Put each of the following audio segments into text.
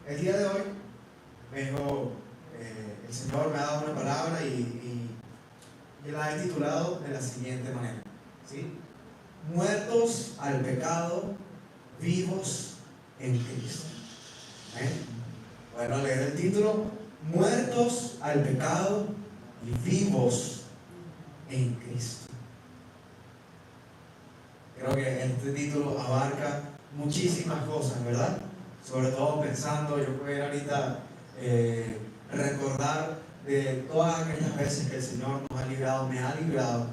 El día de hoy el Señor me ha dado una palabra y la he titulado de la siguiente manera, ¿sí? Muertos al pecado, vivos en Cristo. ¿Eh? Bueno, leer el título: Muertos al pecado y vivos en Cristo. Creo que este título abarca muchísimas cosas, ¿verdad? Sobre todo pensando, yo voy a ahorita recordar de todas aquellas veces que el Señor nos ha librado, me ha librado,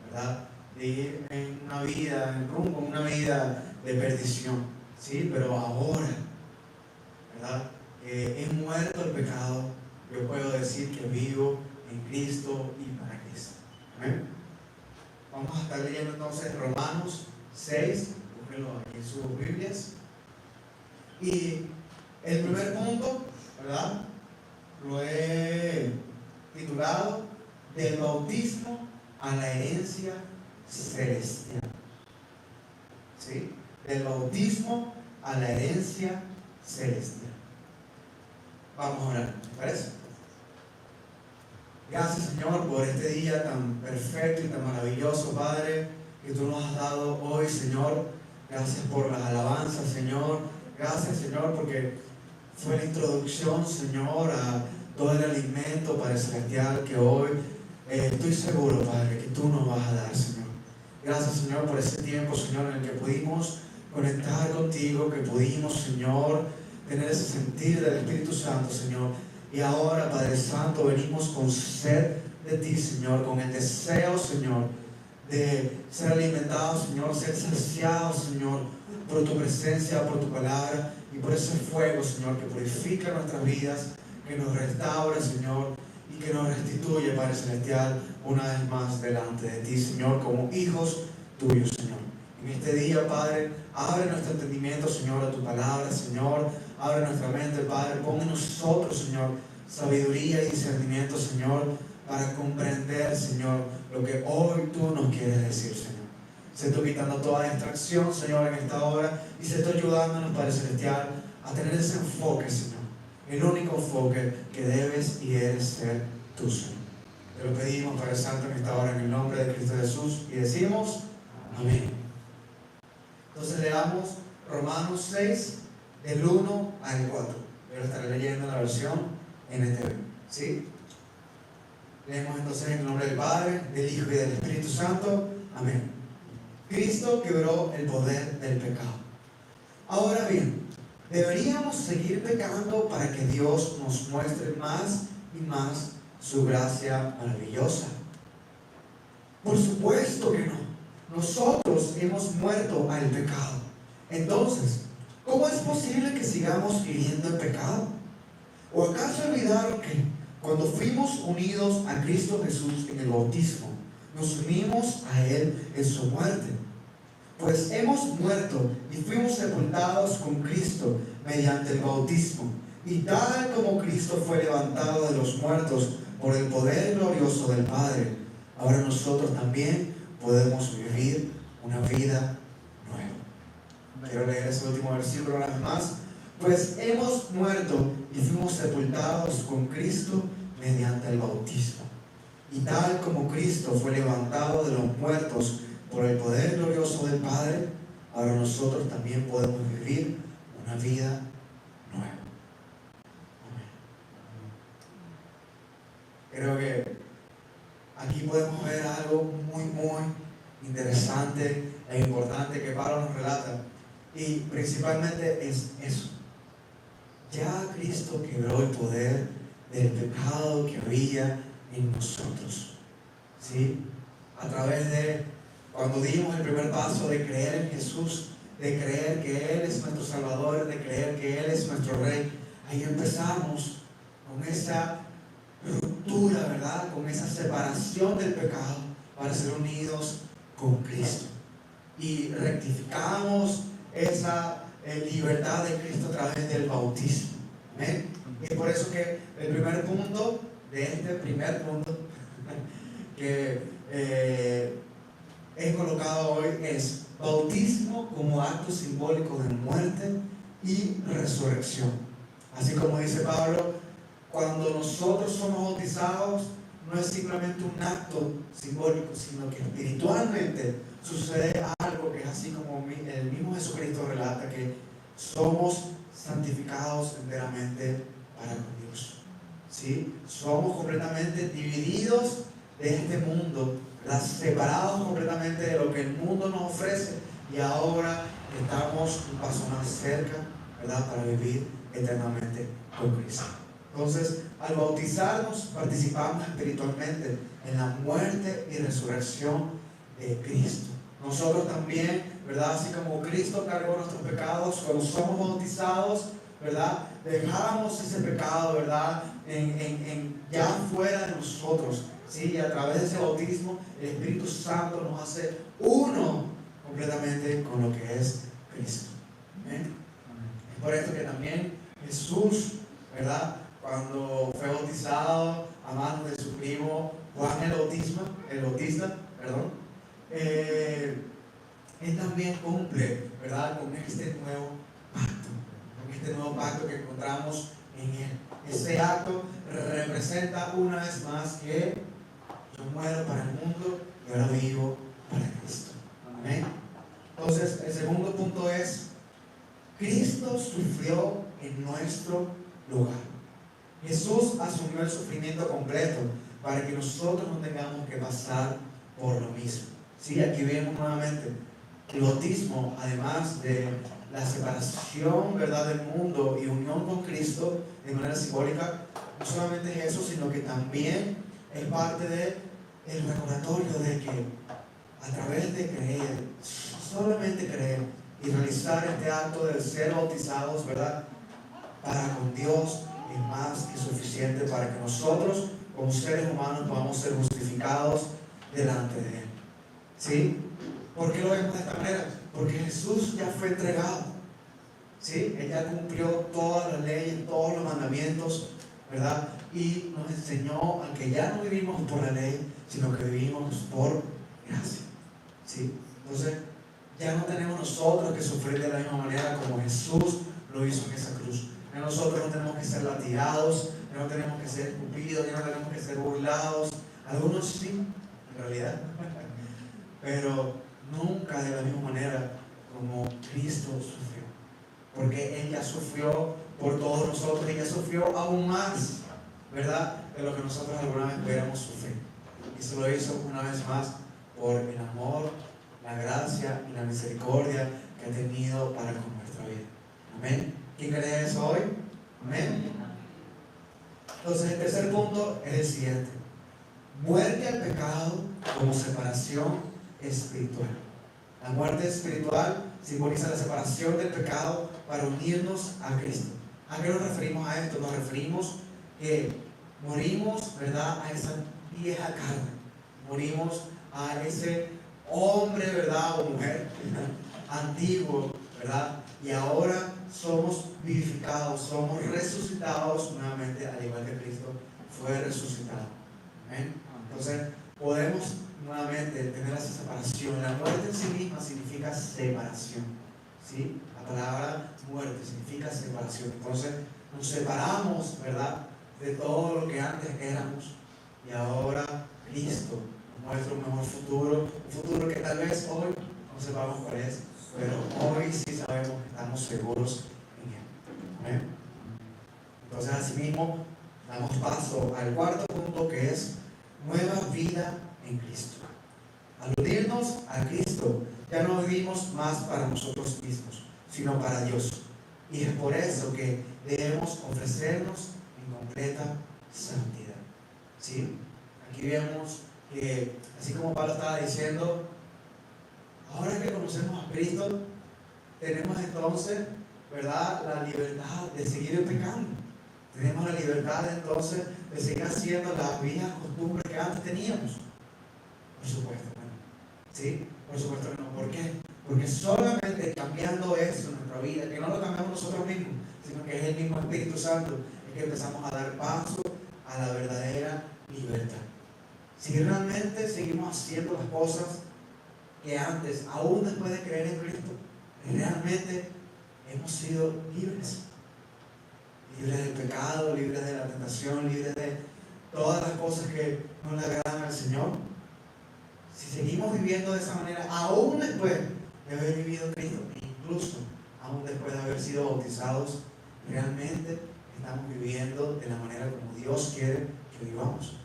¿verdad? De ir en una vida, en rumbo, una vida de perdición, ¿sí? Pero ahora, ¿verdad? He muerto el pecado, yo puedo decir que vivo en Cristo y para Cristo. ¿Amén? Vamos a estar leyendo entonces Romanos 6, búsquenlo aquí en sus Biblias. Y el primer punto, ¿verdad? Lo he titulado Del bautismo a la herencia celestial. ¿Sí? Del bautismo a la herencia celestial. Vamos a orar, ¿te parece? Gracias, Señor, por este día tan perfecto y tan maravilloso, Padre, que tú nos has dado hoy, Señor. Gracias por las alabanzas, Señor. Gracias, Señor, porque fue la introducción, Señor, a todo el alimento, Padre Celestial, que hoy estoy seguro, Padre, que tú nos vas a dar, Señor. Gracias, Señor, por ese tiempo, Señor, en el que pudimos conectar contigo, que pudimos, Señor, tener ese sentir del Espíritu Santo, Señor. Y ahora, Padre Santo, venimos con sed de ti, Señor, con el deseo, Señor, de ser alimentados, Señor, ser saciados, Señor, por tu presencia, por tu palabra y por ese fuego, Señor, que purifica nuestras vidas, que nos restaura, Señor, y que nos restituye, Padre Celestial, una vez más delante de ti, Señor, como hijos tuyos, Señor. En este día, Padre, abre nuestro entendimiento, Señor, a tu palabra, Señor. Abre nuestra mente, Padre. Pon en nosotros, Señor, sabiduría y discernimiento, Señor, para comprender, Señor, lo que hoy tú nos quieres decir, Señor. Se está quitando toda distracción, Señor, en esta hora, y se está ayudándonos, Padre Celestial, a tener ese enfoque, Señor. El único enfoque que debes y eres ser tú, Señor. Te lo pedimos, Padre Santo, en esta hora, en el nombre de Cristo Jesús, y decimos amén. Entonces leamos Romanos 6, del 1 al 4. Yo lo estaré leyendo en la versión NTV, ¿sí? Leemos entonces en el nombre del Padre, del Hijo y del Espíritu Santo. Amén. Cristo quebró el poder del pecado. Ahora bien, ¿deberíamos seguir pecando para que Dios nos muestre más y más su gracia maravillosa? Por supuesto que no. Nosotros hemos muerto al pecado. Entonces, ¿cómo es posible que sigamos viviendo en pecado? ¿O acaso olvidaron que cuando fuimos unidos a Cristo Jesús en el bautismo, nos unimos a Él en su muerte? Pues hemos muerto y fuimos sepultados con Cristo mediante el bautismo. Y tal como Cristo fue levantado de los muertos por el poder glorioso del Padre, ahora nosotros también podemos vivir una vida nueva. Quiero leer ese último versículo una vez más. Pues hemos muerto y fuimos sepultados con Cristo mediante el bautismo. Y tal como Cristo fue levantado de los muertos por el poder glorioso del Padre, ahora nosotros también podemos vivir una vida nueva. Amén. Creo que aquí podemos ver algo muy interesante e importante que Pablo nos relata, y principalmente es eso. Ya Cristo quebró el poder del pecado que había en nosotros, ¿sí? A través de cuando dimos el primer paso de creer en Jesús, de creer que Él es nuestro Salvador, de creer que Él es nuestro Rey, ahí empezamos con esa ruptura, ¿verdad? Con esa separación del pecado para ser unidos con Cristo. Y rectificamos esa libertad de Cristo a través del bautismo. ¿Amén? Y es por eso que el primer punto de este primer punto que he colocado hoy es bautismo como acto simbólico de muerte y resurrección. Así como dice Pablo, cuando nosotros somos bautizados, no es simplemente un acto simbólico, sino que espiritualmente sucede algo que es así como el mismo Jesucristo relata, que somos santificados enteramente para con Dios. ¿Sí? Somos completamente divididos de este mundo, ¿verdad? Separados completamente de lo que el mundo nos ofrece, y ahora estamos un paso más cerca, ¿verdad?, para vivir eternamente con Cristo. Entonces, al bautizarnos, participamos espiritualmente en la muerte y resurrección de Cristo. Nosotros también, ¿verdad?, así como Cristo cargó nuestros pecados, cuando somos bautizados, ¿verdad?, dejamos ese pecado, ¿verdad?, ya fuera de nosotros, ¿sí? Y a través de ese bautismo, el Espíritu Santo nos hace uno completamente con lo que es Cristo. ¿Amén? Es por esto que también Jesús, ¿verdad?, cuando fue bautizado a manos de su primo Juan el Bautista, perdón, él también cumple, ¿verdad?, con este nuevo pacto que encontramos en él. Ese acto representa una vez más que yo muero para el mundo y ahora vivo para Cristo. Amén. Entonces, el segundo punto es: Cristo sufrió en nuestro lugar. Jesús asumió el sufrimiento completo para que nosotros no tengamos que pasar por lo mismo. Sí, aquí vemos nuevamente el bautismo, además de la separación, ¿verdad?, del mundo y unión con Cristo de manera simbólica, no solamente es eso, sino que también es parte del recordatorio de que a través de creer, solamente creer y realizar este acto de ser bautizados, ¿verdad?, para con Dios es más que suficiente para que nosotros como seres humanos podamos ser justificados delante de Él. ¿Sí? ¿Por qué lo vemos de esta manera? Porque Jesús ya fue entregado. ¿Sí? Él ya cumplió todas las leyes, todos los mandamientos, ¿verdad? Y nos enseñó a que ya no vivimos por la ley, sino que vivimos por gracia. ¿Sí? Entonces, ya no tenemos nosotros que sufrir de la misma manera como Jesús lo hizo en esa cruz. Ya nosotros no tenemos que ser latigados, ya no tenemos que ser escupidos, ya no tenemos que ser burlados. Algunos sí, en realidad, pero nunca de la misma manera como Cristo sufrió. Porque Él ya sufrió por todos nosotros, Él ya sufrió aún más, ¿verdad?, de lo que nosotros alguna vez pudiéramos sufrir. Y se lo hizo una vez más por el amor, la gracia y la misericordia que ha tenido para con nuestra vida. Amén. ¿Quién cree eso hoy? Amén. Entonces, el tercer punto es el siguiente: muerte al pecado como separación espiritual. La muerte espiritual simboliza la separación del pecado para unirnos a Cristo. ¿A qué nos referimos a esto? Nos referimos que morimos, ¿verdad?, a esa vieja carne. Morimos a ese hombre, ¿verdad?, o mujer, ¿verdad?, antiguo, ¿verdad? Y ahora somos vivificados, somos resucitados nuevamente, al igual que Cristo fue resucitado. ¿Amén? Entonces, podemos nuevamente tener esa separación. La muerte en sí misma significa separación. ¿Sí? La palabra muerte significa separación. Entonces, nos separamos, ¿verdad?, de todo lo que antes éramos, y ahora Cristo nos muestra un mejor futuro, un futuro que tal vez hoy no sepamos cuál es, pero hoy sí sabemos que estamos seguros en Él. ¿Amén? Entonces, asimismo, damos paso al cuarto punto, que es nueva vida en Cristo. Al unirnos a Cristo, ya no vivimos más para nosotros mismos, sino para Dios. Y es por eso que debemos ofrecernos en completa santidad. ¿Sí? Aquí vemos que, así como Pablo estaba diciendo, ahora que conocemos a Cristo, tenemos entonces, ¿verdad?, la libertad de seguir pecando. Tenemos la libertad entonces de seguir haciendo las viejas costumbres que antes teníamos. Por supuesto que no. ¿Sí? Por supuesto que no. ¿Por qué? Porque solamente cambiando eso en nuestra vida, que no lo cambiamos nosotros mismos, sino que es el mismo Espíritu Santo, es que empezamos a dar paso a la verdadera libertad. Si realmente seguimos haciendo las cosas que antes, aún después de creer en Cristo, realmente hemos sido libres. Y pecado, libres de la tentación, libres de todas las cosas que no le agradan al Señor. Si seguimos viviendo de esa manera, aún después de haber vivido Cristo, e incluso aún después de haber sido bautizados, realmente estamos viviendo de la manera como Dios quiere que vivamos.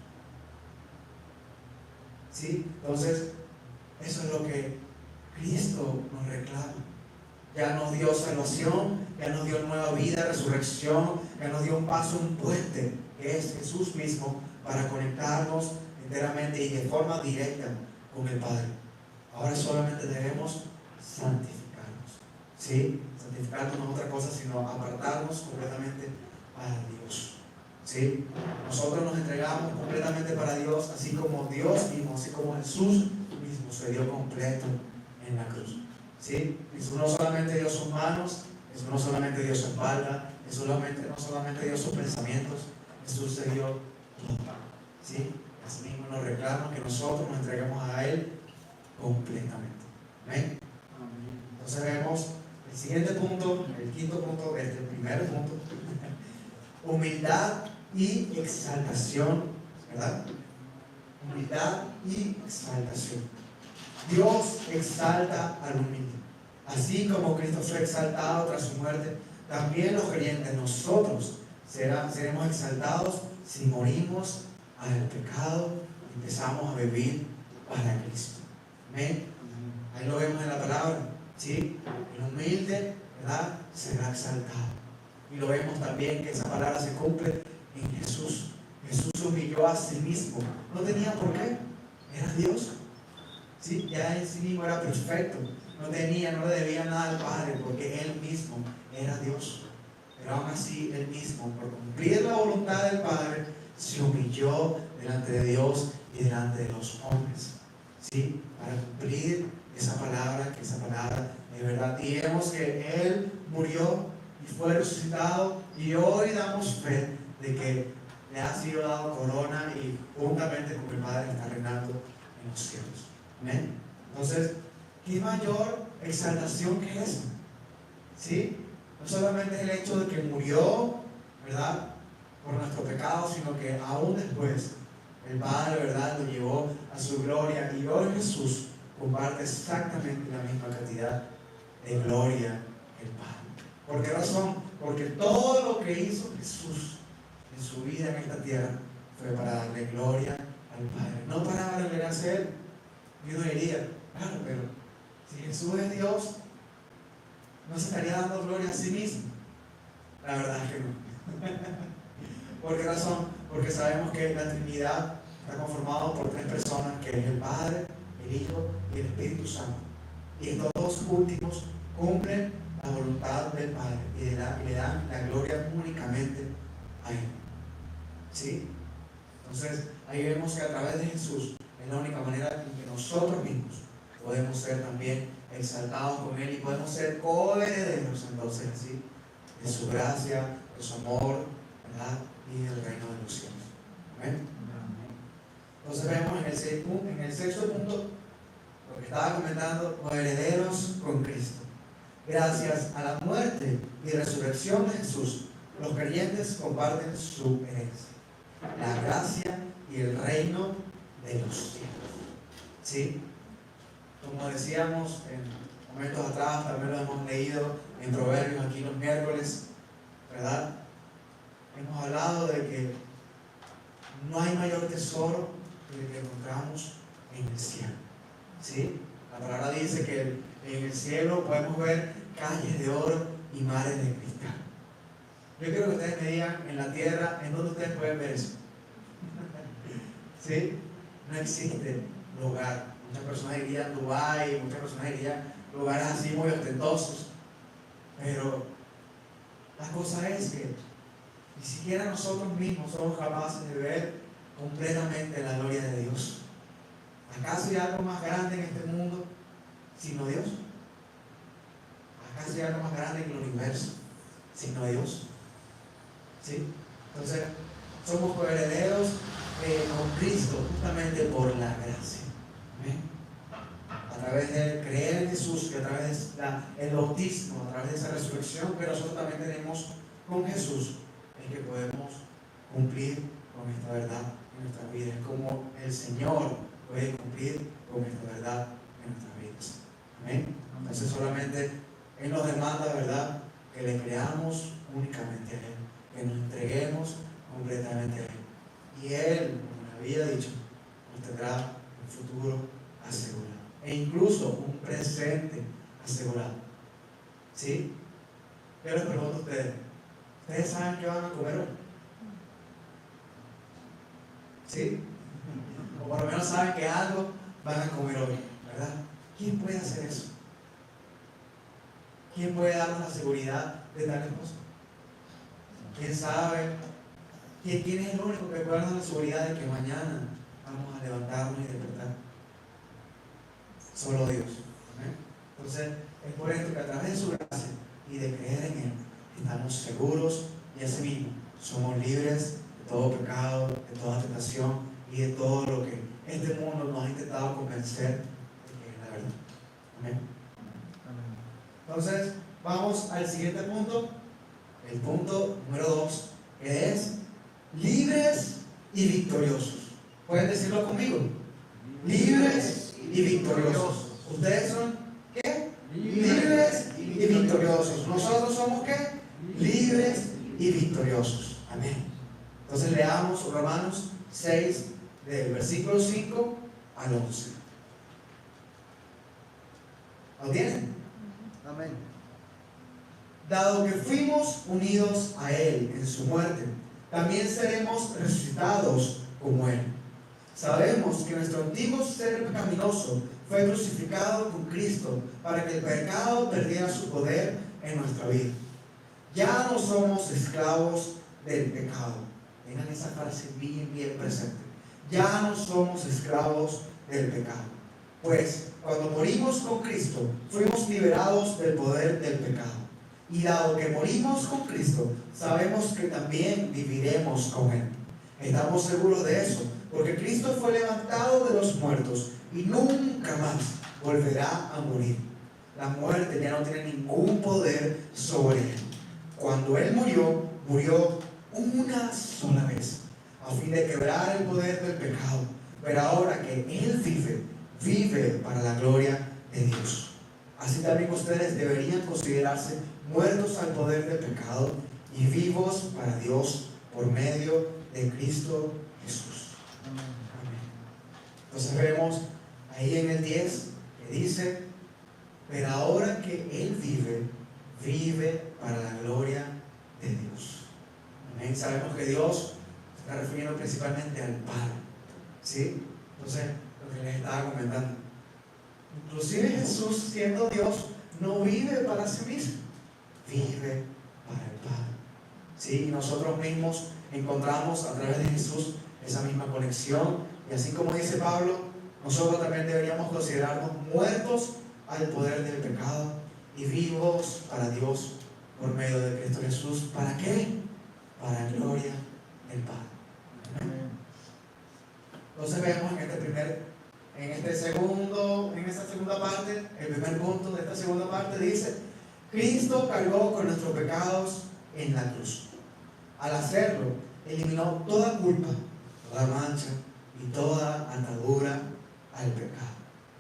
¿Sí? Entonces, eso es lo que Cristo nos reclama. Ya nos dio salvación, ya nos dio nueva vida, resurrección, ya nos dio un paso, un puente, que es Jesús mismo, para conectarnos enteramente y de forma directa con el Padre. Ahora solamente debemos santificarnos. ¿Sí? Santificarnos no es otra cosa sino apartarnos completamente para Dios. ¿Sí? Nosotros nos entregamos completamente para Dios, así como Dios mismo, así como Jesús mismo se dio completo en la cruz. ¿Sí? Jesús no solamente dio sus manos, Jesús no solamente dio su espalda, Jesús no solamente dio sus pensamientos, Jesús se dio todo. ¿Sí? Así mismo nos reclama que nosotros nos entreguemos a Él completamente. ¿Amén? Entonces vemos el siguiente punto, el quinto punto, el primer punto. Humildad y exaltación, ¿verdad? Humildad y exaltación. Dios exalta al humilde. Así como Cristo fue exaltado tras su muerte, también los creyentes, nosotros seremos exaltados si morimos al pecado y empezamos a vivir para Cristo. Amén. Ahí lo vemos en la palabra. ¿Sí? El humilde, ¿verdad?, será exaltado. Y lo vemos también que esa palabra se cumple en Jesús. Jesús se humilló a sí mismo. No tenía por qué. Era Dios. ¿Sí? Ya en sí mismo era perfecto. No le debía nada al Padre porque Él mismo era Dios. Pero aún así, Él mismo, por cumplir la voluntad del Padre, se humilló delante de Dios y delante de los hombres. ¿Sí? Para cumplir esa palabra, que esa palabra de verdad. Y vemos que Él murió y fue resucitado, y hoy damos fe de que le ha sido dado corona y juntamente con el Padre está reinando en los cielos. Amén. Entonces, ¿qué mayor exaltación que esa? ¿Sí? No solamente es el hecho de que murió, ¿verdad?, por nuestro pecado, sino que aún después el Padre, ¿verdad?, lo llevó a su gloria, y hoy Jesús comparte exactamente la misma cantidad de gloria que el Padre. ¿Por qué razón? Porque todo lo que hizo Jesús en su vida en esta tierra fue para darle gloria al Padre, no para revelarse a Él. Y uno diría, claro, pero si Jesús es Dios, ¿no se estaría dando gloria a sí mismo? La verdad es que no. ¿Por qué razón? Porque sabemos que la Trinidad está conformada por tres personas, que es el Padre, el Hijo y el Espíritu Santo. Y estos dos últimos cumplen la voluntad del Padre y le dan la gloria únicamente a Él. ¿Sí? Entonces, ahí vemos que a través de Jesús es la única manera en que nosotros mismos podemos ser también exaltados con Él y podemos ser coherederos, entonces, ¿sí?, de su gracia, de su amor, ¿verdad?, y del reino de los cielos. ¿Amén? Entonces vemos en el sexto punto lo que estaba comentando, coherederos con Cristo. Gracias a la muerte y resurrección de Jesús, los creyentes comparten su herencia, la gracia y el reino de los cielos. ¿Sí? Como decíamos en momentos atrás, también lo hemos leído en Proverbios aquí los miércoles, ¿verdad? Hemos hablado de que no hay mayor tesoro que el que encontramos en el cielo. ¿Sí? La palabra dice que en el cielo podemos ver calles de oro y mares de cristal. Yo quiero que ustedes me digan en la tierra, ¿en dónde ustedes pueden ver eso? ¿Sí? No existe lugar. Muchas personas dirían Dubái, muchas personas dirían lugares así muy ostentosos. Pero la cosa es que ni siquiera nosotros mismos somos capaces de ver completamente la gloria de Dios. ¿Acaso hay algo más grande en este mundo sino Dios? ¿Acaso hay algo más grande en el universo sino Dios? ¿Sí? Entonces, somos coherederos con Cristo justamente por la gracia. ¿Amén? A través de creer en Jesús y a través del bautismo, a través de esa resurrección que nosotros también tenemos con Jesús, es que podemos cumplir con esta verdad en nuestra vida. Es como el Señor puede cumplir con esta verdad en nuestras vidas. Amén. Entonces solamente Él nos demanda, ¿verdad?, que le creamos únicamente a Él, que nos entreguemos completamente a Él. Y Él, como había dicho, nos tendrá un futuro asegurado. E incluso un presente asegurado. ¿Sí? Yo les pregunto a ustedes, ¿ustedes saben qué van a comer hoy? ¿Sí? O por lo menos saben que algo van a comer hoy, ¿verdad? ¿Quién puede hacer eso? ¿Quién puede darnos la seguridad de tal cosa? ¿Quién sabe? ¿Quién es el único que puede darnos la seguridad de que mañana vamos a levantarnos y despertar? Solo Dios. ¿Eh? Entonces, es por esto que a través de su gracia y de creer en Él, estamos seguros y así mismo somos libres de todo pecado, de toda tentación y de todo lo que este mundo nos ha intentado convencer de que es la verdad. Amén. Entonces, vamos al siguiente punto, el punto número 2, que es libres y victoriosos. ¿Pueden decirlo conmigo? Libres y victoriosos. ¿Ustedes son qué? Libres y victoriosos. ¿Nosotros somos qué? Libres y victoriosos. Amén. Entonces leamos Romanos 6, del versículo 5 al 11. ¿Lo tienen? Amén. Dado que fuimos unidos a Él en su muerte, también seremos resucitados como Él. Sabemos que nuestro antiguo ser pecaminoso fue crucificado con Cristo para que el pecado perdiera su poder en nuestra vida. Ya no somos esclavos del pecado. Tengan esa frase bien presente. Ya no somos esclavos del pecado. Pues cuando morimos con Cristo, fuimos liberados del poder del pecado. Y dado que morimos con Cristo, sabemos que también viviremos con Él. Estamos seguros de eso, porque Cristo fue levantado de los muertos y nunca más volverá a morir. La muerte ya no tiene ningún poder sobre Él. Cuando Él murió, murió una sola vez, a fin de quebrar el poder del pecado. Pero ahora que Él vive, vive para la gloria de Dios. Así también ustedes deberían considerarse muertos al poder del pecado y vivos para Dios por medio de Cristo Jesús. Amén. Entonces vemos ahí en el 10 que dice, pero ahora que Él vive, vive para la gloria de Dios. Amén. Sabemos que Dios se está refiriendo principalmente al Padre. ¿Sí? Entonces, lo que les estaba comentando. Inclusive Jesús, siendo Dios, no vive para sí mismo, vive para el Padre. ¿Sí? Y nosotros mismos encontramos a través de Jesús esa misma conexión. Y así como dice Pablo, nosotros también deberíamos considerarnos muertos al poder del pecado y vivos para Dios por medio de Cristo Jesús. ¿Para qué? Para la gloria del Padre. Amén. Entonces vemos en esta segunda parte, el primer punto de esta segunda parte dice, Cristo cargó con nuestros pecados en la cruz. Al hacerlo, eliminó toda culpa, toda mancha y toda atadura al pecado.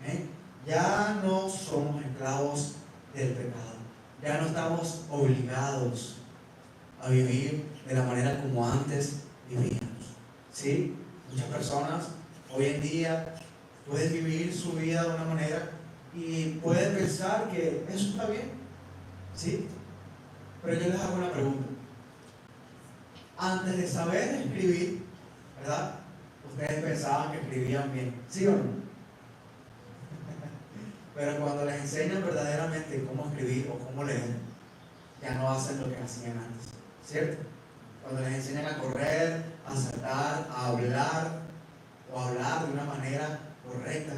¿Eh? Ya no somos esclavos del pecado. Ya no estamos obligados a vivir de la manera como antes vivíamos. ¿Sí? Muchas personas hoy en día pueden vivir su vida de una manera y pueden pensar que eso está bien. ¿Sí? Pero yo les hago una pregunta. Antes de saber escribir, ¿verdad? Ustedes pensaban que escribían bien, ¿sí o no? Pero cuando les enseñan verdaderamente cómo escribir o cómo leer, ya no hacen lo que hacían antes, ¿cierto? Cuando les enseñan a correr, a saltar, a hablar o a hablar de una manera correcta,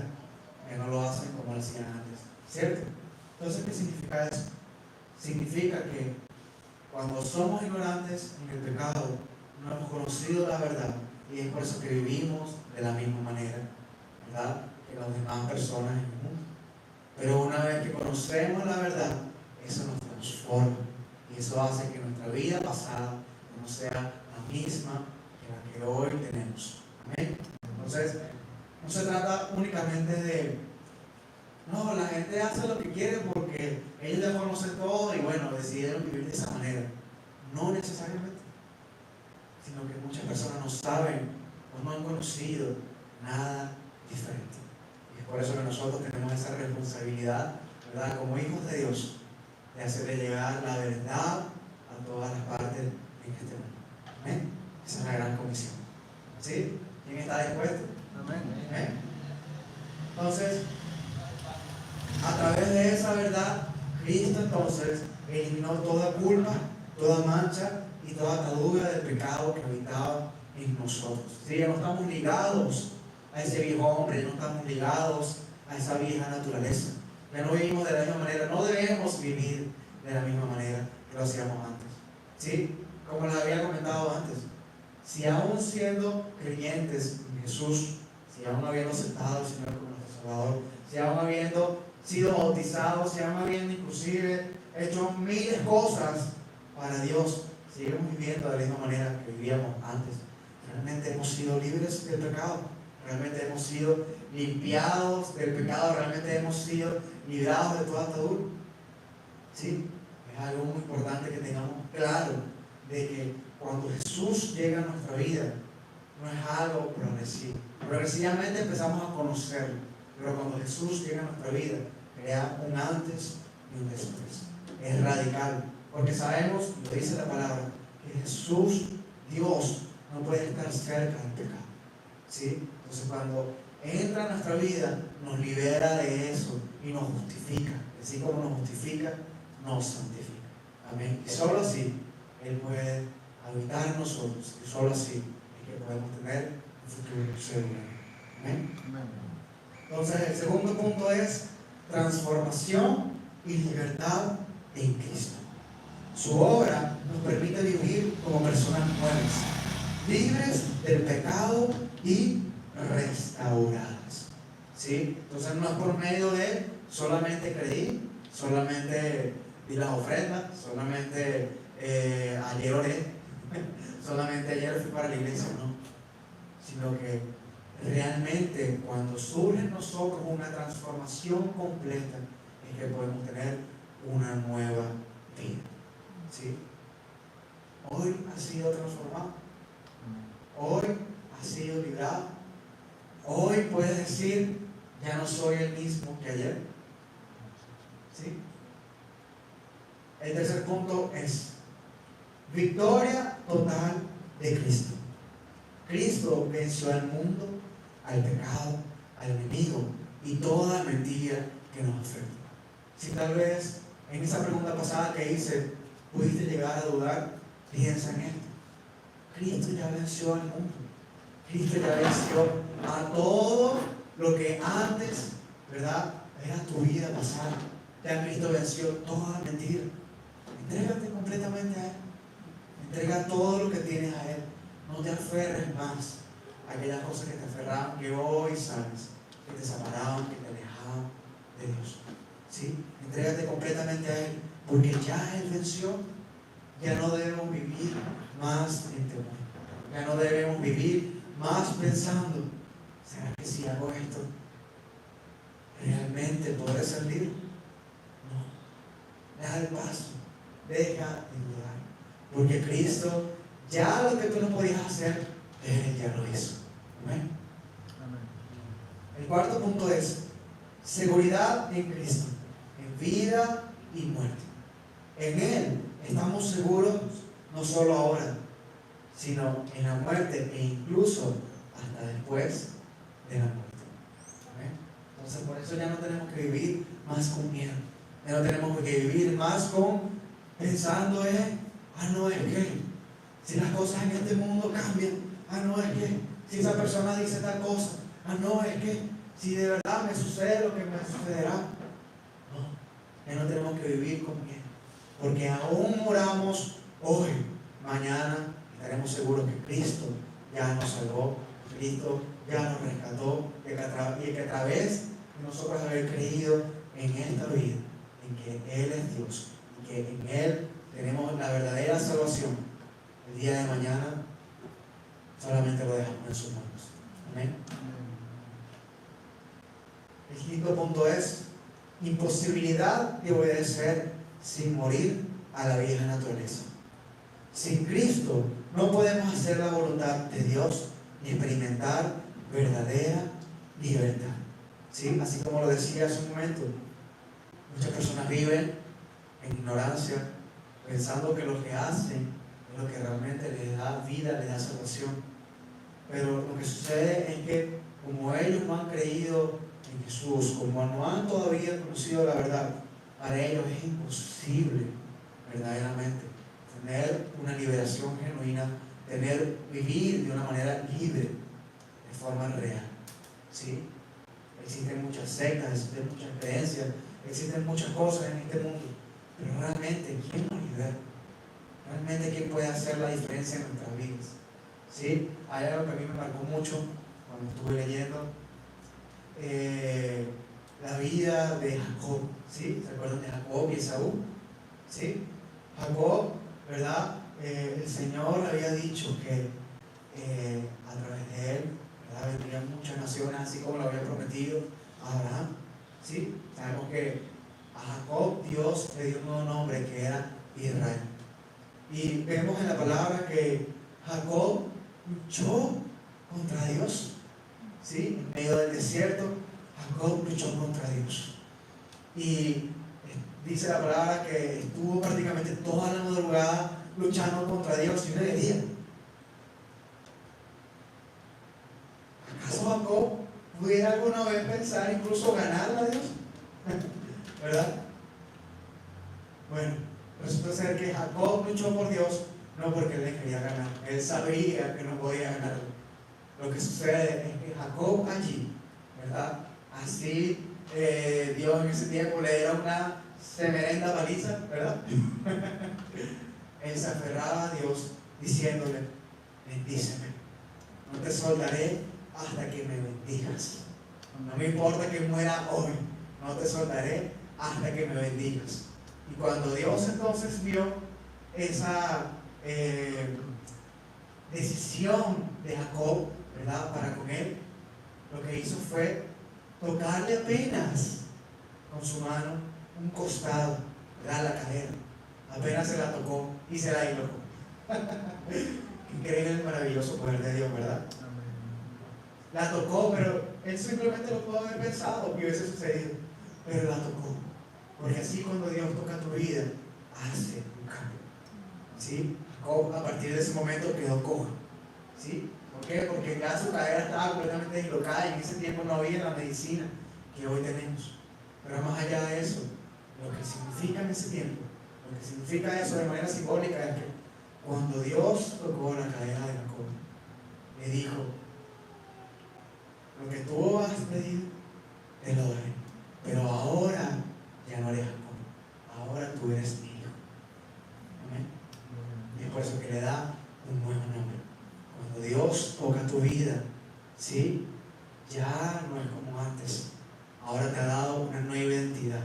ya no lo hacen como lo hacían antes, ¿cierto? Entonces, ¿qué significa eso? Significa que cuando somos ignorantes en el pecado, no hemos conocido la verdad y es por eso que vivimos de la misma manera, ¿verdad?, que las demás personas en el mundo. Pero una vez que conocemos la verdad, eso nos transforma y eso hace que nuestra vida pasada, no sea la misma que la que hoy tenemos. Amén. Entonces, no se trata únicamente de, no, la gente hace lo que quiere porque ellos ya conocen todo y bueno, decidieron vivir de esa manera. No necesariamente, sino que muchas personas no saben o no han conocido nada diferente. Y es por eso que nosotros tenemos esa responsabilidad, ¿verdad? Como hijos de Dios, de hacerle llegar la verdad a todas las partes en este mundo. ¿Amén? Esa es la gran comisión. ¿Sí? ¿Quién está dispuesto? Amén. ¿Amén? Entonces, a través de esa verdad, Cristo entonces eliminó toda culpa, toda mancha y toda atadura del pecado que habitaba en nosotros. ¿Sí? Ya no estamos ligados a ese viejo hombre, ya no estamos ligados a esa vieja naturaleza. Ya no vivimos de la misma manera, no debemos vivir de la misma manera que lo hacíamos antes. ¿Sí? Como les había comentado antes, si aún siendo creyentes en Jesús, si aún habiendo aceptado al Señor como nuestro Salvador, si aún habiendo sido bautizados, si aún habiendo inclusive hecho miles de cosas para Dios, seguimos viviendo de la misma manera que vivíamos antes. Realmente hemos sido libres del pecado, realmente hemos sido limpiados del pecado, realmente hemos sido librados de toda atadura. ¿Sí? Es algo muy importante que tengamos claro de que cuando Jesús llega a nuestra vida no es algo progresivo. Progresivamente empezamos a conocerlo, pero cuando Jesús llega a nuestra vida crea un antes y un después. Es radical, porque sabemos, lo dice la palabra, que Jesús, Dios, no puede estar cerca del pecado. ¿Sí? Entonces cuando entra a nuestra vida nos libera de eso y nos justifica. Así como nos justifica, nos santifica. Amén. Y solo así Él puede habitar en nosotros, y solo así es que podemos tener un futuro seguro. Amén. Entonces el segundo punto es transformación y libertad en Cristo. Su obra nos permite vivir como personas nuevas, libres del pecado y restauradas. ¿Sí? Entonces no es por medio de solamente creí, solamente di las ofrendas, solamente ayer oré, solamente ayer fui para la iglesia, no. Sino que realmente cuando surge en nosotros una transformación completa es que podemos tener una nueva vida. ¿Sí? Hoy ha sido transformado, hoy ha sido librado, hoy puedes decir ya no soy el mismo que ayer. ¿Sí? El tercer punto es victoria total de Cristo. Cristo venció al mundo, al pecado, al enemigo y toda mentira que nos afecta. Si tal vez en esa pregunta pasada que hice pudiste llegar a dudar, piensa en esto. Cristo ya venció al mundo. Cristo ya venció a todo lo que antes, ¿verdad?, era tu vida pasada. Ya Cristo venció toda mentira. Entrégate completamente a Él. Entrega todo lo que tienes a Él. No te aferres más a aquellas cosas que te aferraban, que hoy sabes, que te separaban, que te alejaban de Dios. ¿Sí? Entrégate completamente a Él, porque ya Él venció. Ya no debemos vivir más en temor. Ya no debemos vivir más pensando, ¿será que si hago esto realmente podré ser libre? No. Deja el paso. Deja de dudar. Porque Cristo, ya lo que tú no podías hacer, Él ya lo hizo. Amén. El cuarto punto es seguridad en Cristo, en vida y muerte. En Él estamos seguros no solo ahora, sino en la muerte e incluso hasta después de la muerte. ¿Amén? Entonces por eso ya no tenemos que vivir más con miedo. Ya no tenemos que vivir más pensando en, no es que si las cosas en este mundo cambian, no es que si esa persona dice tal cosa, no es que si de verdad me sucede lo que me sucederá. No, ya no tenemos que vivir con miedo, porque aún moramos hoy, mañana estaremos seguros que Cristo ya nos salvó, Cristo ya nos rescató, y que a través de nosotros haber creído en esta vida, en que Él es Dios, y que en Él tenemos la verdadera salvación, Él el día de mañana solamente lo dejamos en sus manos. Amén. El quinto punto es imposibilidad de obedecer sin morir a la vieja naturaleza. Sin Cristo no podemos hacer la voluntad de Dios ni experimentar verdadera libertad. ¿Sí? Así como lo decía hace un momento, muchas personas viven en ignorancia, pensando que lo que hacen es lo que realmente les da vida, les da salvación. Pero lo que sucede es que como ellos no han creído en Jesús, como no han todavía conocido la verdad, para ellos es imposible verdaderamente tener una liberación genuina, vivir de una manera libre, de forma real. ¿Sí? Existen muchas sectas, existen muchas creencias, existen muchas cosas en este mundo, pero realmente, ¿quién nos libera? Realmente, ¿quién puede hacer la diferencia en nuestras vidas? ¿Sí? Hay algo que a mí me marcó mucho cuando estuve leyendo la vida de Jacob. ¿Sí? ¿Se acuerdan de Jacob y Esaú? ¿Sí? Jacob, ¿verdad? El Señor le había dicho que a través de él, ¿verdad?, vendrían muchas naciones, así como lo había prometido a Abraham. ¿Sí? Sabemos que a Jacob Dios le dio un nuevo nombre que era Israel. Y vemos en la palabra que Jacob luchó contra Dios. ¿Sí? En medio del desierto, Jacob luchó contra Dios. Y dice la palabra que estuvo prácticamente toda la madrugada luchando contra Dios y no le día. ¿Acaso Jacob pudiera alguna vez pensar incluso ganarle a Dios? ¿Verdad? Bueno, resulta ser que Jacob luchó por Dios no porque él le quería ganar. Él sabía que no podía ganarle. Lo que sucede es que Jacob allí, ¿verdad? Así Dios en ese tiempo le diera una semerenda paliza, ¿verdad? Él se aferraba a Dios diciéndole: bendíceme, no te soltaré hasta que me bendigas. No me importa que muera hoy, no te soltaré hasta que me bendigas. Y cuando Dios entonces vio esa decisión de Jacob, ¿verdad?, para con él, lo que hizo fue tocarle apenas con su mano un costado, ¿verdad?, la cadera. Apenas se la tocó y se la hiló. Increíble el maravilloso poder de Dios, ¿verdad? La tocó, pero él simplemente lo pudo haber pensado que hubiese sucedido, pero la tocó. Porque así cuando Dios toca tu vida, hace un cambio. ¿Sí? Jacob a partir de ese momento quedó cojo. ¿Sí? ¿Por qué? Porque ya su cadera estaba completamente dislocada y en ese tiempo no había la medicina que hoy tenemos. Pero más allá de eso, lo que significa en ese tiempo, lo que significa eso de manera simbólica es que cuando Dios tocó la cadera de Jacob, le dijo: lo que tú has pedido, te lo daré, pero ahora ya no eres Jacob, ahora tú eres mi hijo. Amén. Y es por eso que le da un nuevo nombre. Cuando Dios toca tu vida, ¿sí?, ya no es como antes. Ahora te ha dado una nueva identidad.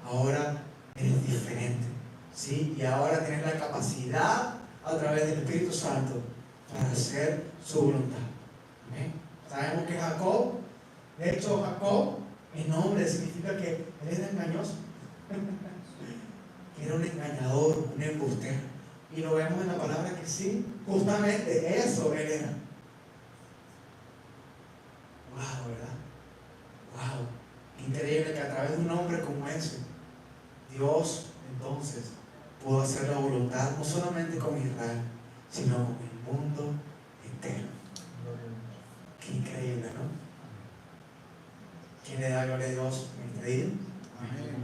Ahora eres diferente, ¿sí? Y ahora tienes la capacidad a través del Espíritu Santo para hacer su voluntad. ¿Amén? Sabemos que Jacob, de hecho Jacob, el nombre significa que él era engañoso, que era un engañador, un embustero. Y lo vemos en la palabra que sí, justamente eso él era. Wow, ¿verdad? Wow. Increíble que a través de un hombre como ese, Dios entonces pudo hacer la voluntad no solamente con Israel, sino con el mundo entero. Qué increíble, ¿no? ¿Quién le da gloria a Dios en este día? Amén.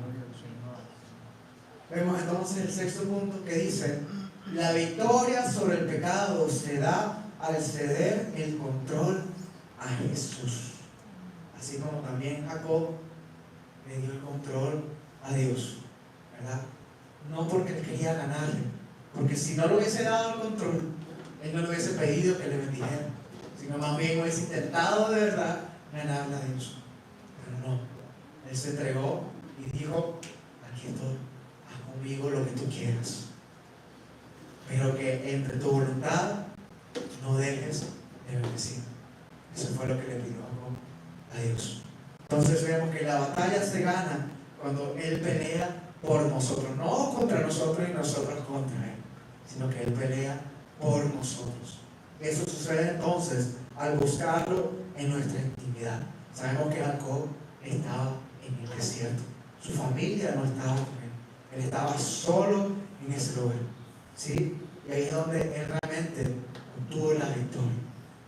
Vemos entonces el sexto punto que dice: la victoria sobre el pecado se da al ceder el control a Jesús. Así como también Jacob le dio el control a Dios, ¿verdad? No porque él quería ganarle, porque si no le hubiese dado el control, él no le hubiese pedido que le bendijera, sino más bien hubiese intentado de verdad ganarle a Dios. Pero no, él se entregó y dijo: aquí estoy, haz conmigo lo que tú quieras. pero que entre tu voluntad no dejes de bendecir. Eso fue lo que le pidió a Dios. Entonces vemos que la batalla se gana cuando Él pelea por nosotros, no contra nosotros y nosotros contra Él, sino que Él pelea por nosotros. Eso sucede entonces al buscarlo en nuestra intimidad. Sabemos que Jacob estaba en el desierto, su familia no estaba con él, él estaba solo en ese lugar, ¿sí? Y ahí es donde él realmente obtuvo la victoria,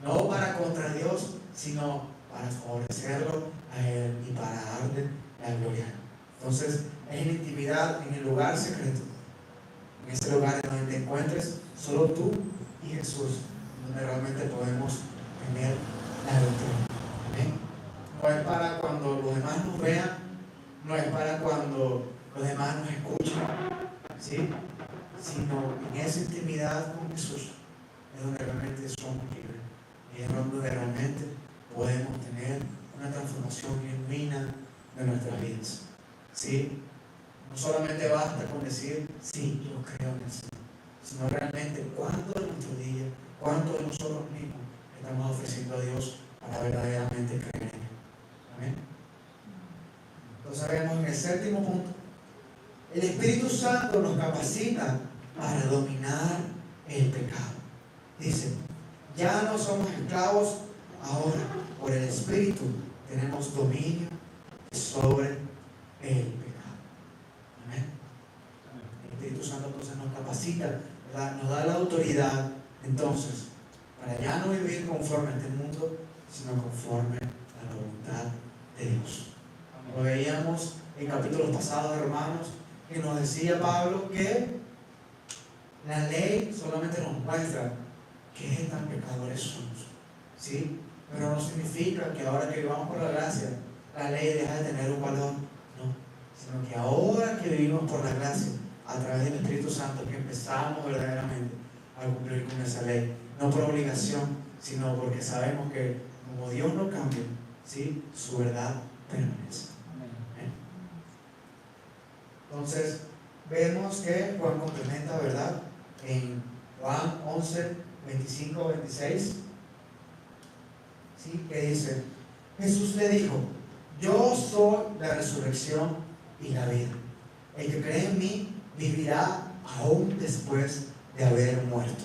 no para contra Dios, sino para favorecerlo a él y para darle la gloria. Entonces es en la intimidad, en el lugar secreto, en ese lugar en donde te encuentres solo tú y Jesús, donde realmente podemos tener la victoria. ¿Amén? No es para cuando los demás nos vean, no es para cuando los demás nos escuchen, ¿sí? Sino en esa intimidad con Jesús es donde realmente somos libres y es donde realmente podemos tener una transformación genuina de nuestras vidas, ¿sí? No solamente basta con decir, sí, yo creo en el Señor, sino realmente cuánto de nuestro día, cuánto de nosotros mismos estamos ofreciendo a Dios para verdaderamente creer en Él. Amén. Entonces vemos en el séptimo punto, el Espíritu Santo nos capacita para dominar el pecado. Dice, ya no somos esclavos, ahora por el Espíritu tenemos dominio sobre el pecado. Amén. El Espíritu Santo entonces nos capacita, ¿verdad? Nos da la autoridad entonces para ya no vivir conforme a este mundo, sino conforme a la voluntad de Dios. Lo veíamos en capítulos pasados, hermanos, que nos decía Pablo que la ley solamente nos muestra qué tan pecadores somos, ¿sí? Pero no significa que ahora que vivamos por la gracia, la ley deja de tener un valor, no, sino que ahora que vivimos por la gracia, a través del Espíritu Santo, que empezamos verdaderamente a cumplir con esa ley, no por obligación, sino porque sabemos que como Dios no cambia, ¿sí? Su verdad permanece. Amén. Entonces vemos que Juan complementa, ¿verdad? En Juan 11, 25, 26, ¿sí? Que dice, Jesús le dijo, yo soy la resurrección y la vida. El que cree en mí vivirá aún después de haber muerto.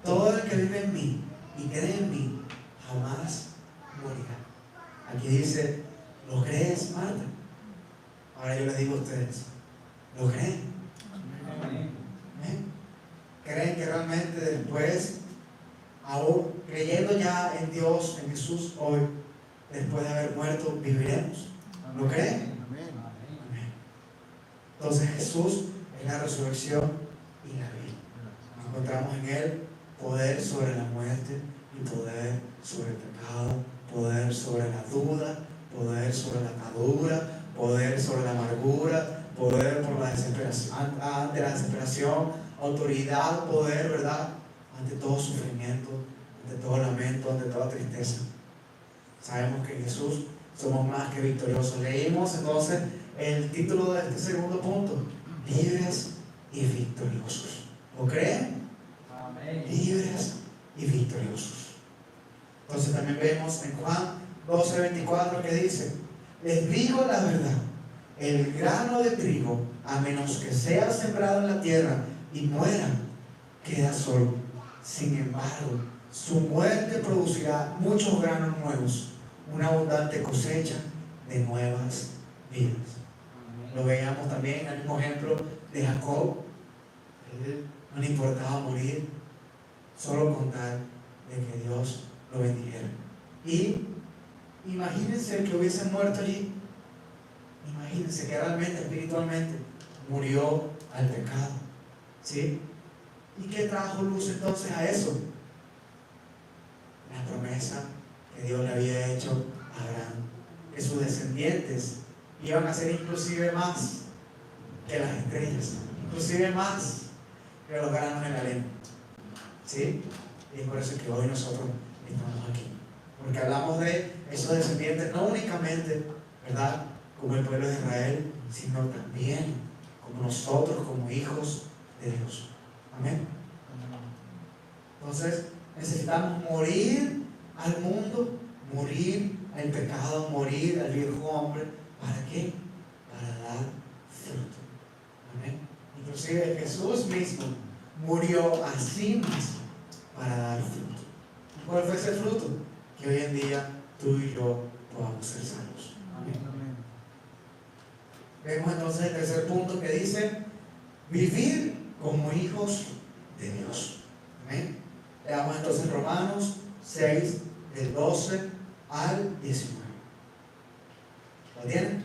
Todo el que vive en mí y cree en mí jamás morirá. Aquí dice, ¿lo crees, Marta? Ahora yo les digo a ustedes, ¿lo creen? ¿Eh? ¿Creen que realmente después, aún creyendo ya en Dios, en Jesús hoy, después de haber muerto, viviremos? ¿Lo creen? Amén. Entonces Jesús es la resurrección y la vida. Encontramos en Él poder sobre la muerte y poder sobre el pecado, poder sobre la duda, poder sobre la atadura, poder sobre la amargura, poder por la desesperación, ante la desesperación, autoridad, poder, ¿verdad? Ante todo sufrimiento, ante todo lamento, ante toda tristeza. Sabemos que en Jesús somos más que victoriosos. Leímos entonces el título de este segundo punto, libres y victoriosos. ¿Lo creen? Amén. Libres y victoriosos. Entonces también vemos en Juan 12:24 que dice, les digo la verdad, el grano de trigo, a menos que sea sembrado en la tierra y muera, queda solo. Sin embargo, su muerte producirá muchos granos nuevos, una abundante cosecha de nuevas vidas. Lo veíamos también en el mismo ejemplo de Jacob. Él no le importaba morir, solo con tal de que Dios lo bendijera. Y imagínense que hubiese muerto allí. Imagínense que realmente, espiritualmente, murió al pecado, ¿sí? ¿Y qué trajo luz entonces a eso? La promesa que Dios le había hecho a Abraham, que sus descendientes iban a ser inclusive más que las estrellas, inclusive más que los granos en la arena, ¿sí? Y es por eso que hoy nosotros estamos aquí, porque hablamos de esos descendientes no únicamente, ¿verdad?, como el pueblo de Israel, sino también como nosotros, como hijos de Dios. Amén. Entonces necesitamos morir al mundo, morir al pecado, morir al viejo hombre. ¿Para qué? Para dar fruto. Amén. Inclusive Jesús mismo murió a sí mismo para dar fruto. ¿Cuál fue ese fruto? Que hoy en día tú y yo podamos ser salvos. Amén. Vemos entonces el tercer punto que dice: vivir como hijos de Dios. Amén. Leamos entonces Romanos 6, del 12 al 19. ¿Lo tienen?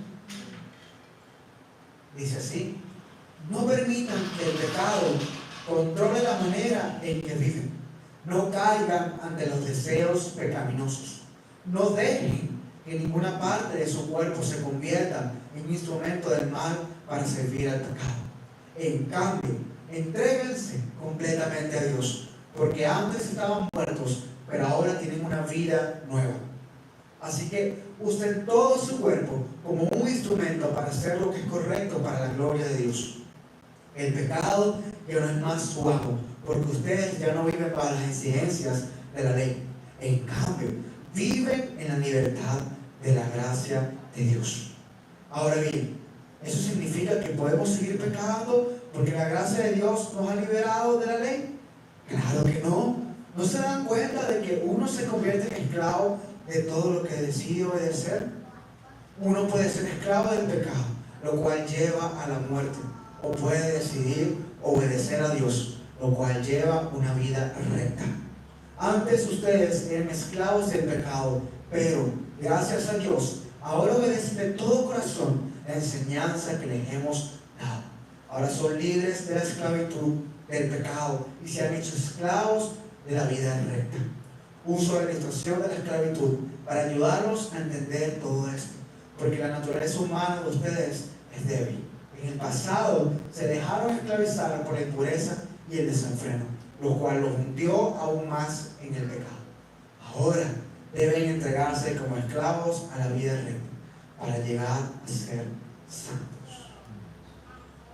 Dice así: no permitan que el pecado controle la manera en que viven. No caigan ante los deseos pecaminosos. No dejen que ninguna parte de su cuerpo se convierta en un instrumento del mal para servir al pecado. En cambio, entréguense completamente a Dios, porque antes estaban muertos, pero ahora tienen una vida nueva. Así que usen todo su cuerpo como un instrumento para hacer lo que es correcto para la gloria de Dios. El pecado ya no es más su amo, porque ustedes ya no viven para las exigencias de la ley. En cambio, viven en la libertad de la gracia de Dios. Ahora bien, ¿eso significa que podemos seguir pecando porque la gracia de Dios nos ha liberado de la ley? Claro que no. ¿No se dan cuenta de que uno se convierte en esclavo de todo lo que decide obedecer? Uno puede ser esclavo del pecado, lo cual lleva a la muerte, o puede decidir obedecer a Dios, lo cual lleva una vida recta. Antes ustedes eran esclavos del pecado, pero gracias a Dios ahora obedecen de todo corazón la enseñanza que les hemos dado. Ahora son libres de la esclavitud del pecado y se han hecho esclavos de la vida recta. Uso la ilustración de la esclavitud para ayudarlos a entender todo esto, porque la naturaleza humana de ustedes es débil. En el pasado se dejaron esclavizar por la impureza y el desenfreno, lo cual los hundió aún más en el pecado. Ahora deben entregarse como esclavos a la vida recta para llegar a ser santos.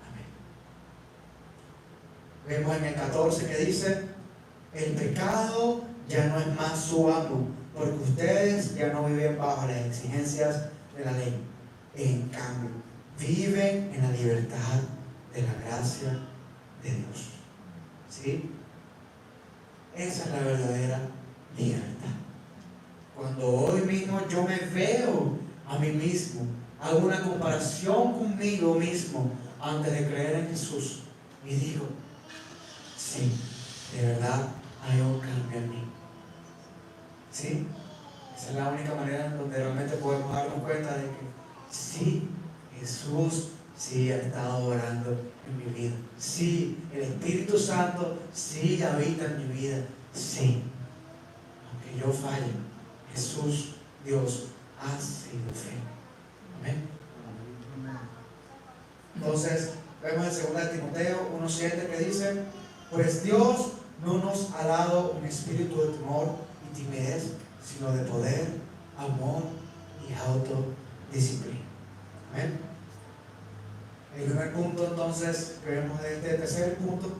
Amén. Vemos en el 14 que dice: el pecado ya no es más su amo, porque ustedes ya no viven bajo las exigencias de la ley. En cambio, viven en la libertad de la gracia de Dios. ¿Sí? Esa es la verdadera libertad. Cuando hoy mismo yo me veo a mí mismo, hago una comparación conmigo mismo antes de creer en Jesús y digo: sí, de verdad hay un cambio en mí. ¿Sí? Esa es la única manera en donde realmente podemos darnos cuenta de que sí, Jesús sí ha estado orando en mi vida. Sí, el Espíritu Santo sí habita en mi vida. Sí, aunque yo falle, Jesús, Dios, ha sido fiel. Amén. Entonces, vemos en 2 Timoteo 1:7 que dice: pues Dios no nos ha dado un espíritu de temor y timidez, sino de poder, amor y autodisciplina. Amén. El primer punto entonces que vemos de este tercer punto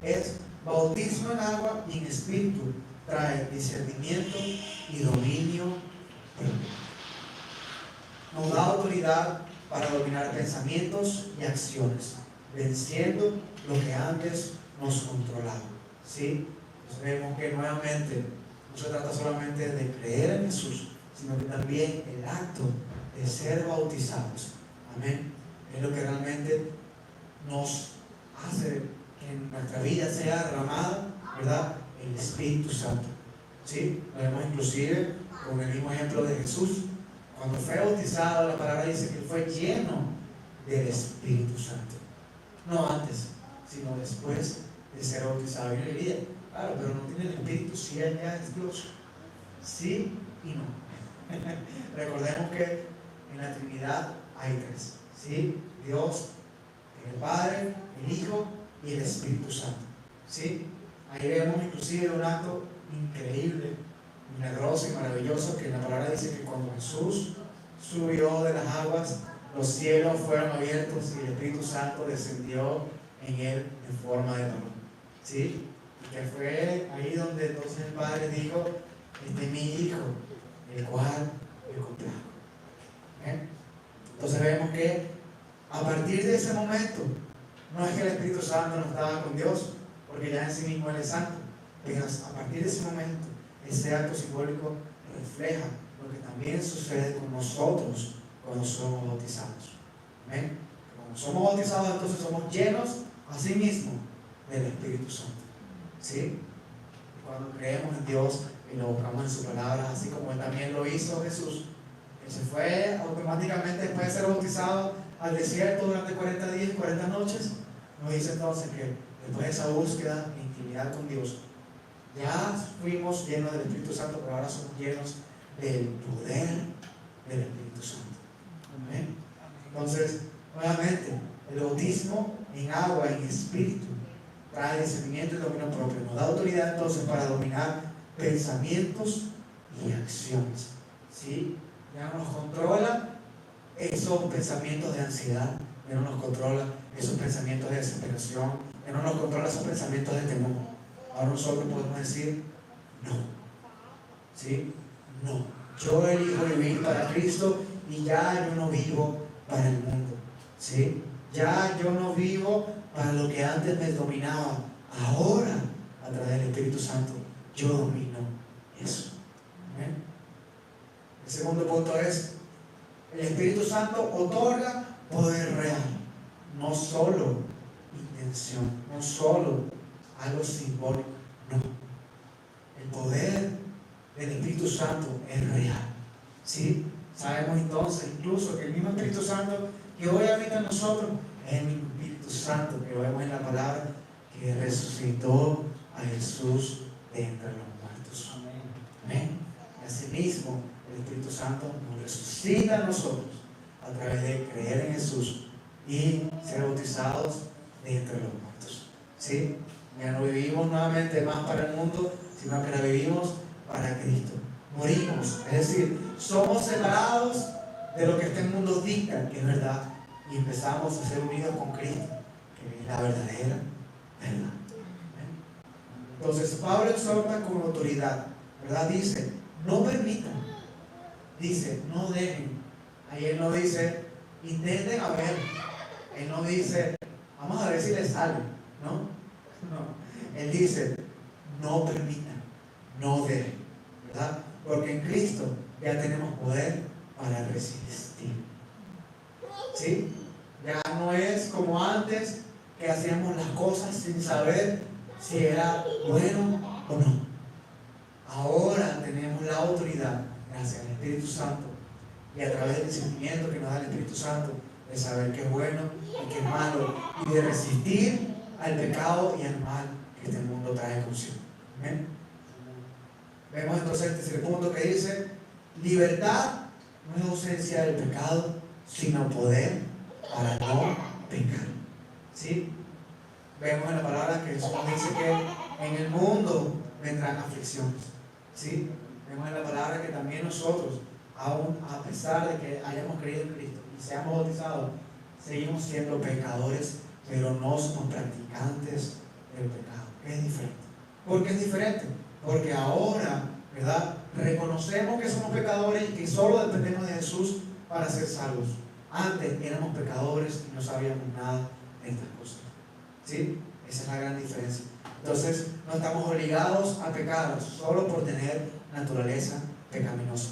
es: bautismo en agua y en espíritu trae discernimiento y dominio propio. Nos da autoridad para dominar pensamientos y acciones, venciendo lo que antes nos controlaba. ¿Sí? Entonces vemos que nuevamente no se trata solamente de creer en Jesús, sino que también el acto de ser bautizados. Amén. Es lo que realmente nos hace que en nuestra vida sea derramada, ¿verdad?, el Espíritu Santo. ¿Sí? Lo vemos inclusive con el mismo ejemplo de Jesús. Cuando fue bautizado, la palabra dice que fue lleno del Espíritu Santo. No antes, sino después de ser bautizado. Y uno diría: claro, pero no tiene el Espíritu, si él ya es Dios. Sí y no. Recordemos que en la Trinidad hay tres. ¿Sí? Dios, el Padre, el Hijo y el Espíritu Santo. ¿Sí? Ahí vemos inclusive un acto increíble, milagroso y maravilloso, que la palabra dice que cuando Jesús subió de las aguas, los cielos fueron abiertos y el Espíritu Santo descendió en él en forma de paloma. ¿Sí? que fue ahí donde entonces el Padre dijo, este es mi Hijo, el cual yo complaco. Entonces vemos que a partir de ese momento, no es que el Espíritu Santo no estaba con Dios, porque ya en sí mismo Él es santo, pero a partir de ese momento, ese acto simbólico refleja lo que también sucede con nosotros cuando somos bautizados. ¿Amén? Cuando somos bautizados, entonces somos llenos a sí mismos del Espíritu Santo. ¿Sí? Cuando creemos en Dios y lo buscamos en su palabra, así como Él también lo hizo Jesús, Él se fue automáticamente después de ser bautizado al desierto durante 40 días y 40 noches. Nos dice entonces que después de esa búsqueda e intimidad con Dios, ya fuimos llenos del Espíritu Santo, pero ahora somos llenos del poder del Espíritu Santo. ¿Amén? Entonces, nuevamente, el bautismo en agua, en espíritu, trae discernimiento y dominio propio. Nos da autoridad entonces para dominar pensamientos y acciones. ¿Sí? Ya no nos controla esos pensamientos de ansiedad, ya no nos controla esos pensamientos de desesperación, ya no nos controla esos pensamientos de temor. Ahora nosotros podemos decir no. ¿Sí? No. Yo elijo vivir para Cristo y ya yo no vivo para el mundo. ¿Sí? Ya yo no vivo para lo que antes me dominaba. Ahora, a través del Espíritu Santo, yo domino eso. ¿Amén? El segundo punto es: el Espíritu Santo otorga poder real, no solo intención, no solo algo simbólico, no. El poder del Espíritu Santo es real. ¿Sí? Sabemos entonces incluso que el mismo Espíritu Santo que hoy habita en nosotros es el mismo Espíritu Santo que lo vemos en la palabra, que resucitó a Jesús de entre los muertos. Amén. Y asimismo, el Espíritu Santo nos resucita a nosotros a través de creer en Jesús y ser bautizados de entre los muertos. ¿Sí? Ya no vivimos nuevamente más para el mundo, sino que la vivimos para Cristo. Morimos, es decir, somos separados de lo que este mundo dicta que es verdad, y empezamos a ser unidos con Cristo, que es la verdadera verdad. Entonces Pablo exhorta con autoridad, ¿verdad? Dice, no permitan, dice, no dejen. Ahí él no dice, intenten a ver, él no dice, vamos a ver si les sale, ¿no? No, él dice, no permitan, no dejen, ¿verdad? Porque en Cristo ya tenemos poder para resistir. ¿Sí? Ya no es como antes, que hacíamos las cosas sin saber si era bueno o no. Ahora tenemos la autoridad, gracias al Espíritu Santo, y a través del discernimiento que nos da el Espíritu Santo, de saber qué es bueno y qué es malo, y de resistir al pecado y al mal que este mundo trae consigo. ¿Amén? Vemos entonces el tercer punto que dice: libertad no es ausencia del pecado, sino poder para no pecar. ¿Sí? Vemos en la palabra que Jesús dice que en el mundo vendrán aflicciones. ¿Sí? Vemos en la palabra que también nosotros, aún a pesar de que hayamos creído en Cristo y seamos bautizados, seguimos siendo pecadores, pero no somos practicantes del pecado. Es diferente. ¿Por qué es diferente? Porque ahora, ¿verdad?, reconocemos que somos pecadores y que solo dependemos de Jesús para ser salvos. Antes éramos pecadores y no sabíamos nada de estas cosas. ¿Sí? Esa es la gran diferencia. Entonces, no estamos obligados a pecar solo por tener naturaleza pecaminosa.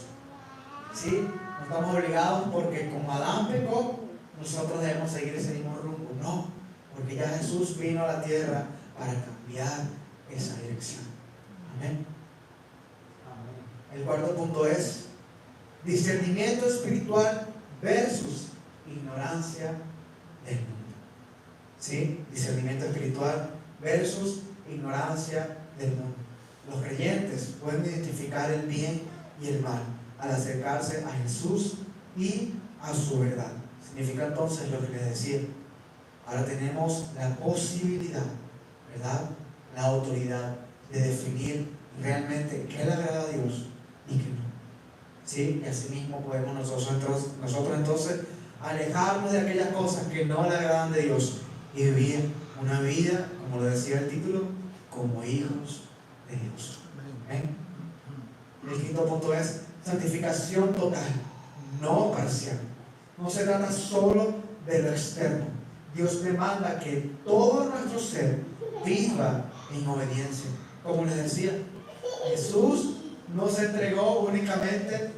¿Sí? No estamos obligados porque como Adán pecó, nosotros debemos seguir ese mismo rumbo. No, porque ya Jesús vino a la tierra para cambiar esa dirección. Amén. El cuarto punto es discernimiento espiritual versus ignorancia del mundo. ¿Sí? Discernimiento espiritual versus ignorancia del mundo. Los creyentes pueden identificar el bien y el mal al acercarse a Jesús y a su verdad. Significa entonces lo que les decía. Ahora tenemos la posibilidad, ¿verdad?, la autoridad de definir realmente qué le agrada a Dios y qué no. ¿Sí? Y así mismo podemos nosotros entonces alejarnos de aquellas cosas que no le agradan de Dios y vivir una vida, como lo decía el título, como hijos de Dios. ¿Amén? El quinto punto es santificación total, no parcial. No se trata solo de lo externo. Dios demanda que todo nuestro ser viva en obediencia. Como les decía, Jesús no se entregó únicamente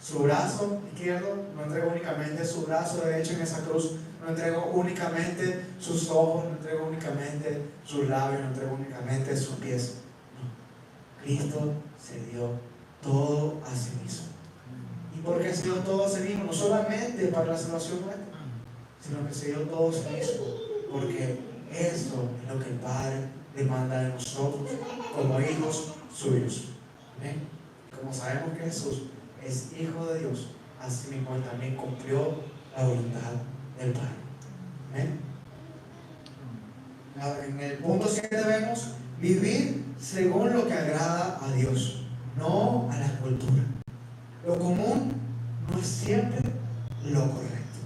su brazo izquierdo, no entregó únicamente su brazo derecho en esa cruz, no entregó únicamente sus ojos, no entregó únicamente sus labios, no entregó únicamente sus pies. No. Cristo se dio todo a sí mismo. ¿Y por qué se dio todo a sí mismo? No solamente para la salvación nuestra, sino que se dio todo a sí mismo, porque eso es lo que el Padre demanda de nosotros como hijos suyos. ¿Amén? Como sabemos que Jesús es hijo de Dios, así mismo Él también cumplió la voluntad del Padre. ¿Amén? En el punto 7 vemos vivir según lo que agrada a Dios, no a la cultura. Lo común no es siempre lo correcto.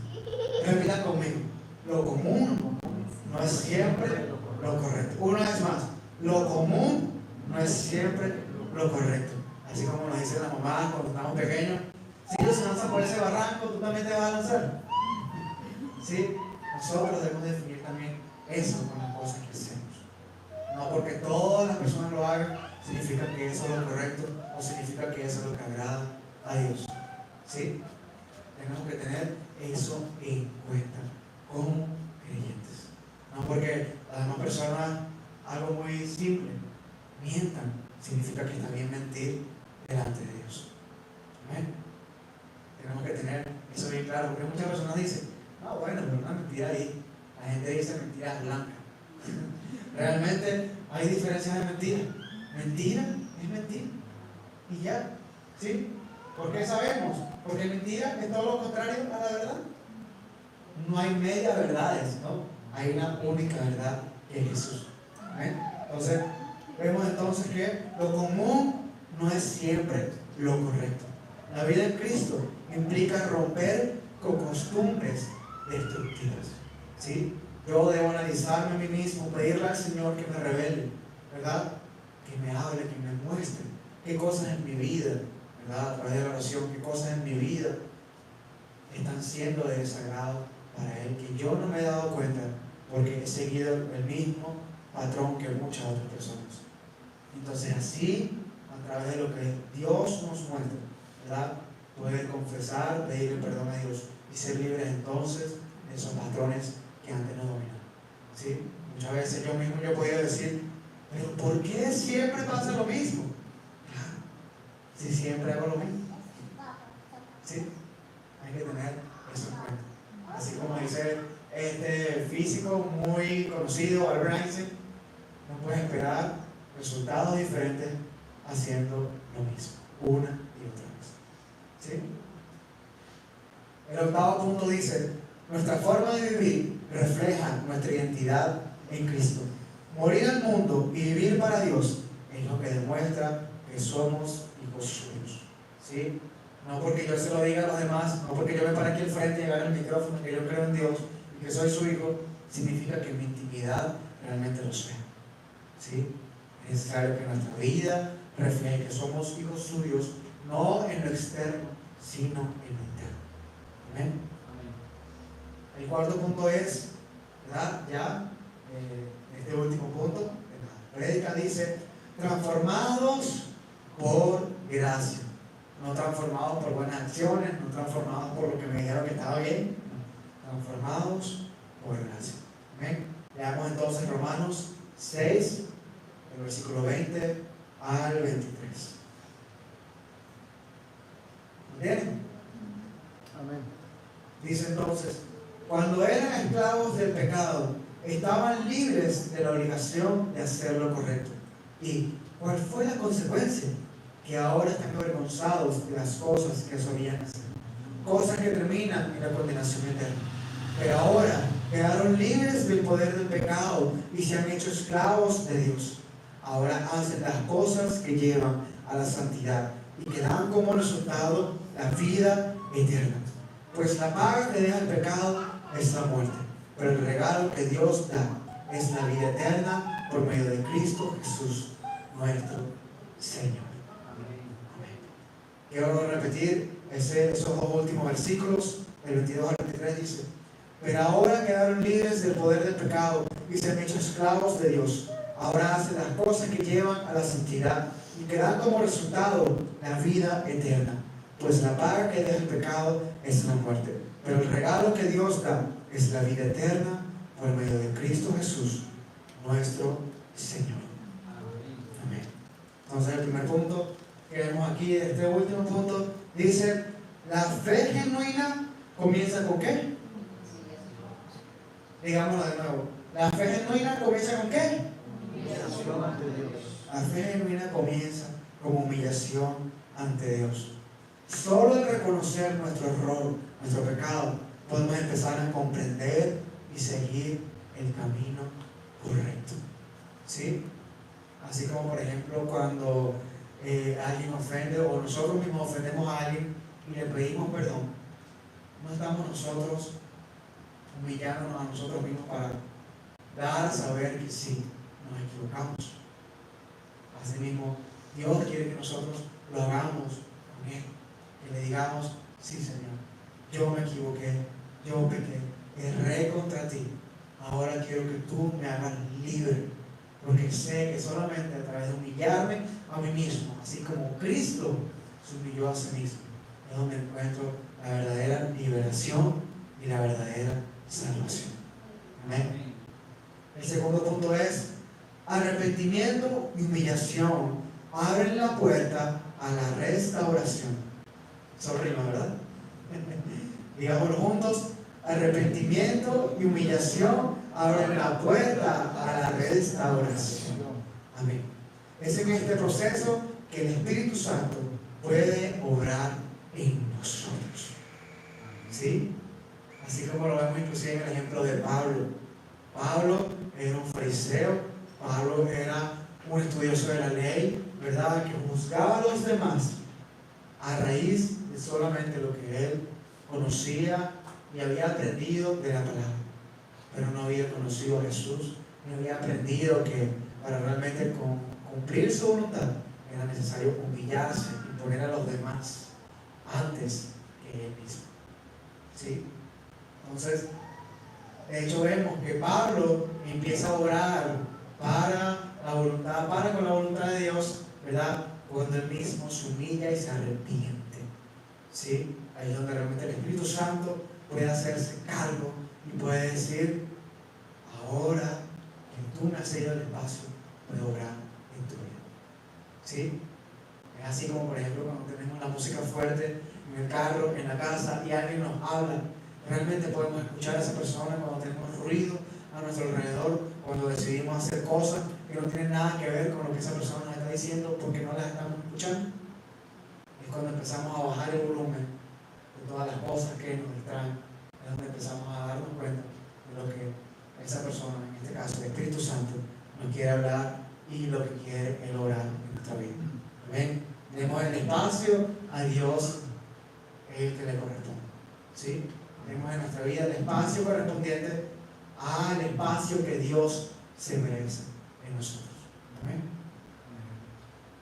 Repitan conmigo: lo común no es siempre lo correcto. Una vez más, lo común no es siempre lo correcto. Así como nos dicen las mamás cuando estamos pequeños: si ellos se lanzan por ese barranco, tú también te vas a lanzar. ¿Sí? Nosotros debemos definir también eso con las cosas que hacemos. No porque todas las personas lo hagan significa que eso es lo correcto o significa que eso es lo que agrada a Dios. ¿Sí? Tenemos que tener eso en cuenta como creyentes. No porque las demás personas, algo muy simple, mientan, significa que está bien mentir delante de Dios. ¿Amén? Tenemos que tener eso bien claro, porque muchas personas dicen: no, bueno, pero una mentira ahí. La gente dice mentiras blancas. Realmente hay diferencias de mentira. Mentira es mentira. Y ya. ¿Sí? ¿Por qué sabemos? Porque mentira es todo lo contrario a la verdad. No hay media verdades, ¿no? Hay una única verdad que es Jesús. ¿Amén? Entonces, vemos entonces que lo común no es siempre lo correcto. La vida en Cristo implica romper con costumbres destructivas. ¿Sí? Yo debo analizarme a mí mismo, pedirle al Señor que me revele, ¿verdad? Que me hable, que me muestre qué cosas en mi vida, ¿verdad? A través de la oración, qué cosas en mi vida están siendo de desagrado para Él, que yo no me he dado cuenta porque he seguido el mismo patrón que muchas otras personas. Entonces así, a través de lo que Dios nos muestra, ¿verdad? Poder confesar, pedir el perdón a Dios y ser libres entonces de esos patrones que antes nos dominaban. ¿Sí? Muchas veces yo mismo he podido decir: pero ¿por qué siempre pasa lo mismo? Claro, si siempre hago lo mismo. ¿Sí? Hay que tener eso en cuenta. Así como dice este físico muy conocido, Albert Einstein, no puedes esperar resultados diferentes haciendo lo mismo, una y otra vez. ¿Sí? El octavo punto dice: nuestra forma de vivir refleja nuestra identidad en Cristo. Morir al mundo y vivir para Dios es lo que demuestra que somos hijos suyos. ¿Sí? No porque yo se lo diga a los demás, no porque yo me pare aquí al frente y agarre el micrófono que yo creo en Dios y que soy su hijo, significa que mi intimidad realmente lo sea. ¿Sí? Es necesario que nuestra vida refleje que somos hijos suyos, no en lo externo, sino en lo interno. Amén. El cuarto punto es, ¿verdad? Ya, este último punto, la prédica dice: transformados por gracia. No transformados por buenas acciones, no transformados por lo que me dijeron que estaba bien, no, transformados por gracia. Amén. Leamos entonces Romanos 6, el versículo 20 al 23. ¿Entienden? Amén. Dice entonces: cuando eran esclavos del pecado, estaban libres de la obligación de hacer lo correcto. ¿Y cuál fue la consecuencia? Que ahora están avergonzados de las cosas que solían hacer, cosas que terminan en la condenación eterna. Pero ahora quedaron libres del poder del pecado y se han hecho esclavos de Dios. Ahora hacen las cosas que llevan a la santidad y que dan como resultado la vida eterna. Pues la paga que deja el pecado es la muerte, pero el regalo que Dios da es la vida eterna por medio de Cristo Jesús, nuestro Señor. Amén. Quiero repetir esos dos últimos versículos, el 22 al 23 dice: pero ahora quedaron libres del poder del pecado y se han hecho esclavos de Dios. Ahora hacen las cosas que llevan a la santidad y que dan como resultado la vida eterna. Pues la paga que deja el pecado es la muerte, pero el regalo que Dios da es la vida eterna por medio de Cristo Jesús, nuestro Señor. Amén. Entonces el primer punto que vemos aquí, este último punto, dice: la fe genuina comienza con ¿qué? Digámoslo de nuevo. La fe genuina comienza con ¿qué? Humillación ante Dios. La fe genuina comienza con humillación ante Dios. Solo al reconocer nuestro error, nuestro pecado, podemos empezar a comprender y seguir el camino correcto. ¿Sí? Así como por ejemplo cuando alguien ofende o nosotros mismos ofendemos a alguien y le pedimos perdón, no estamos nosotros humillándonos a nosotros mismos para dar a saber que sí, nos equivocamos. Asimismo, Dios quiere que nosotros lo hagamos con Él, que le digamos: sí, Señor, yo me equivoqué, yo pequé, erré contra ti, ahora quiero que tú me hagas libre, porque sé que solamente a través de humillarme a mí mismo, así como Cristo se humilló a sí mismo, es donde encuentro la verdadera liberación y la verdadera salvación. Amén. El segundo punto es: arrepentimiento y humillación abren la puerta a la restauración. Eso rima, ¿verdad? Digámoslo juntos: arrepentimiento y humillación abren la puerta a la restauración. Amén. Es en este proceso que el Espíritu Santo puede obrar en nosotros. ¿Sí? Así como lo vemos inclusive en el ejemplo de Pablo. Pablo era un fariseo, Pablo era un estudioso de la ley, ¿verdad? Que juzgaba a los demás a raíz de solamente lo que él conocía y había aprendido de la palabra. Pero no había conocido a Jesús, no había aprendido que para realmente cumplir su voluntad era necesario humillarse y poner a los demás antes que él mismo. ¿Sí? Entonces, de hecho vemos que Pablo empieza a orar para con la voluntad de Dios, ¿verdad? Cuando él mismo se humilla y se arrepiente. ¿Sí? Ahí es donde realmente el Espíritu Santo puede hacerse cargo y puede decir: ahora que tú me has cedido el espacio, puedo obrar en tu vida. ¿Sí? Es así como por ejemplo cuando tenemos la música fuerte en el carro, en la casa y alguien nos habla. Realmente podemos escuchar a esa persona cuando tenemos ruido a nuestro alrededor, cuando decidimos hacer cosas que no tienen nada que ver con lo que esa persona nos está diciendo porque no las estamos escuchando. Es cuando empezamos a bajar el volumen de todas las cosas que nos distraen, es donde empezamos a darnos cuenta de lo que esa persona, en este caso el Espíritu Santo, nos quiere hablar y lo que quiere es lograr en nuestra vida. Amén. Demos el espacio a Dios, el que le corresponde. ¿Sí? Tenemos en nuestra vida el espacio correspondiente al espacio que Dios se merece en nosotros. Amén.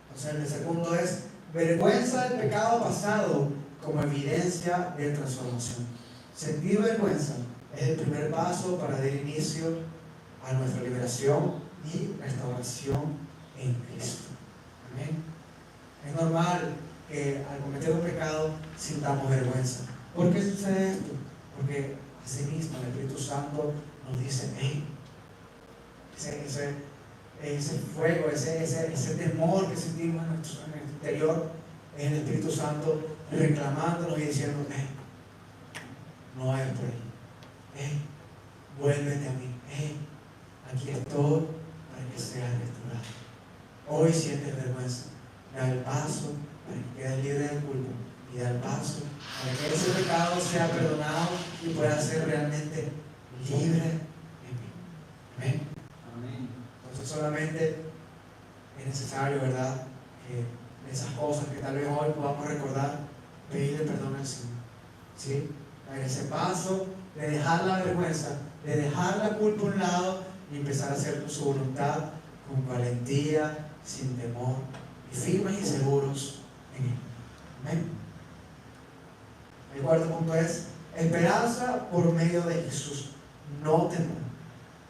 Entonces el segundo es: vergüenza del pecado pasado como evidencia de transformación. Sentir vergüenza es el primer paso para dar inicio a nuestra liberación y restauración en Cristo. Amén. Es normal que al cometer un pecado sintamos vergüenza. ¿Por qué sucede esto? Porque así mismo el Espíritu Santo nos dice: hey, ese fuego, ese temor que sentimos en nuestro interior, es el Espíritu Santo reclamándonos y diciendo: hey, no vayas por ahí, hey, vuélvete a mí, hey, aquí estoy para que seas restaurado. Hoy sientes vergüenza, da el paso para que quedes libre del culpa y da el paso para que ese pecado sea perdonado y pueda ser realmente libre en mí. Amén. Amén. Entonces solamente es necesario, ¿verdad?, que esas cosas que tal vez hoy podamos recordar, pedirle perdón al Señor. ¿Sí? Dar ese paso de dejar la vergüenza, de dejar la culpa a un lado y empezar a hacer su voluntad con valentía, sin temor, y firmes y seguros en Él. Amén. El cuarto punto es esperanza por medio de Jesús, no temor.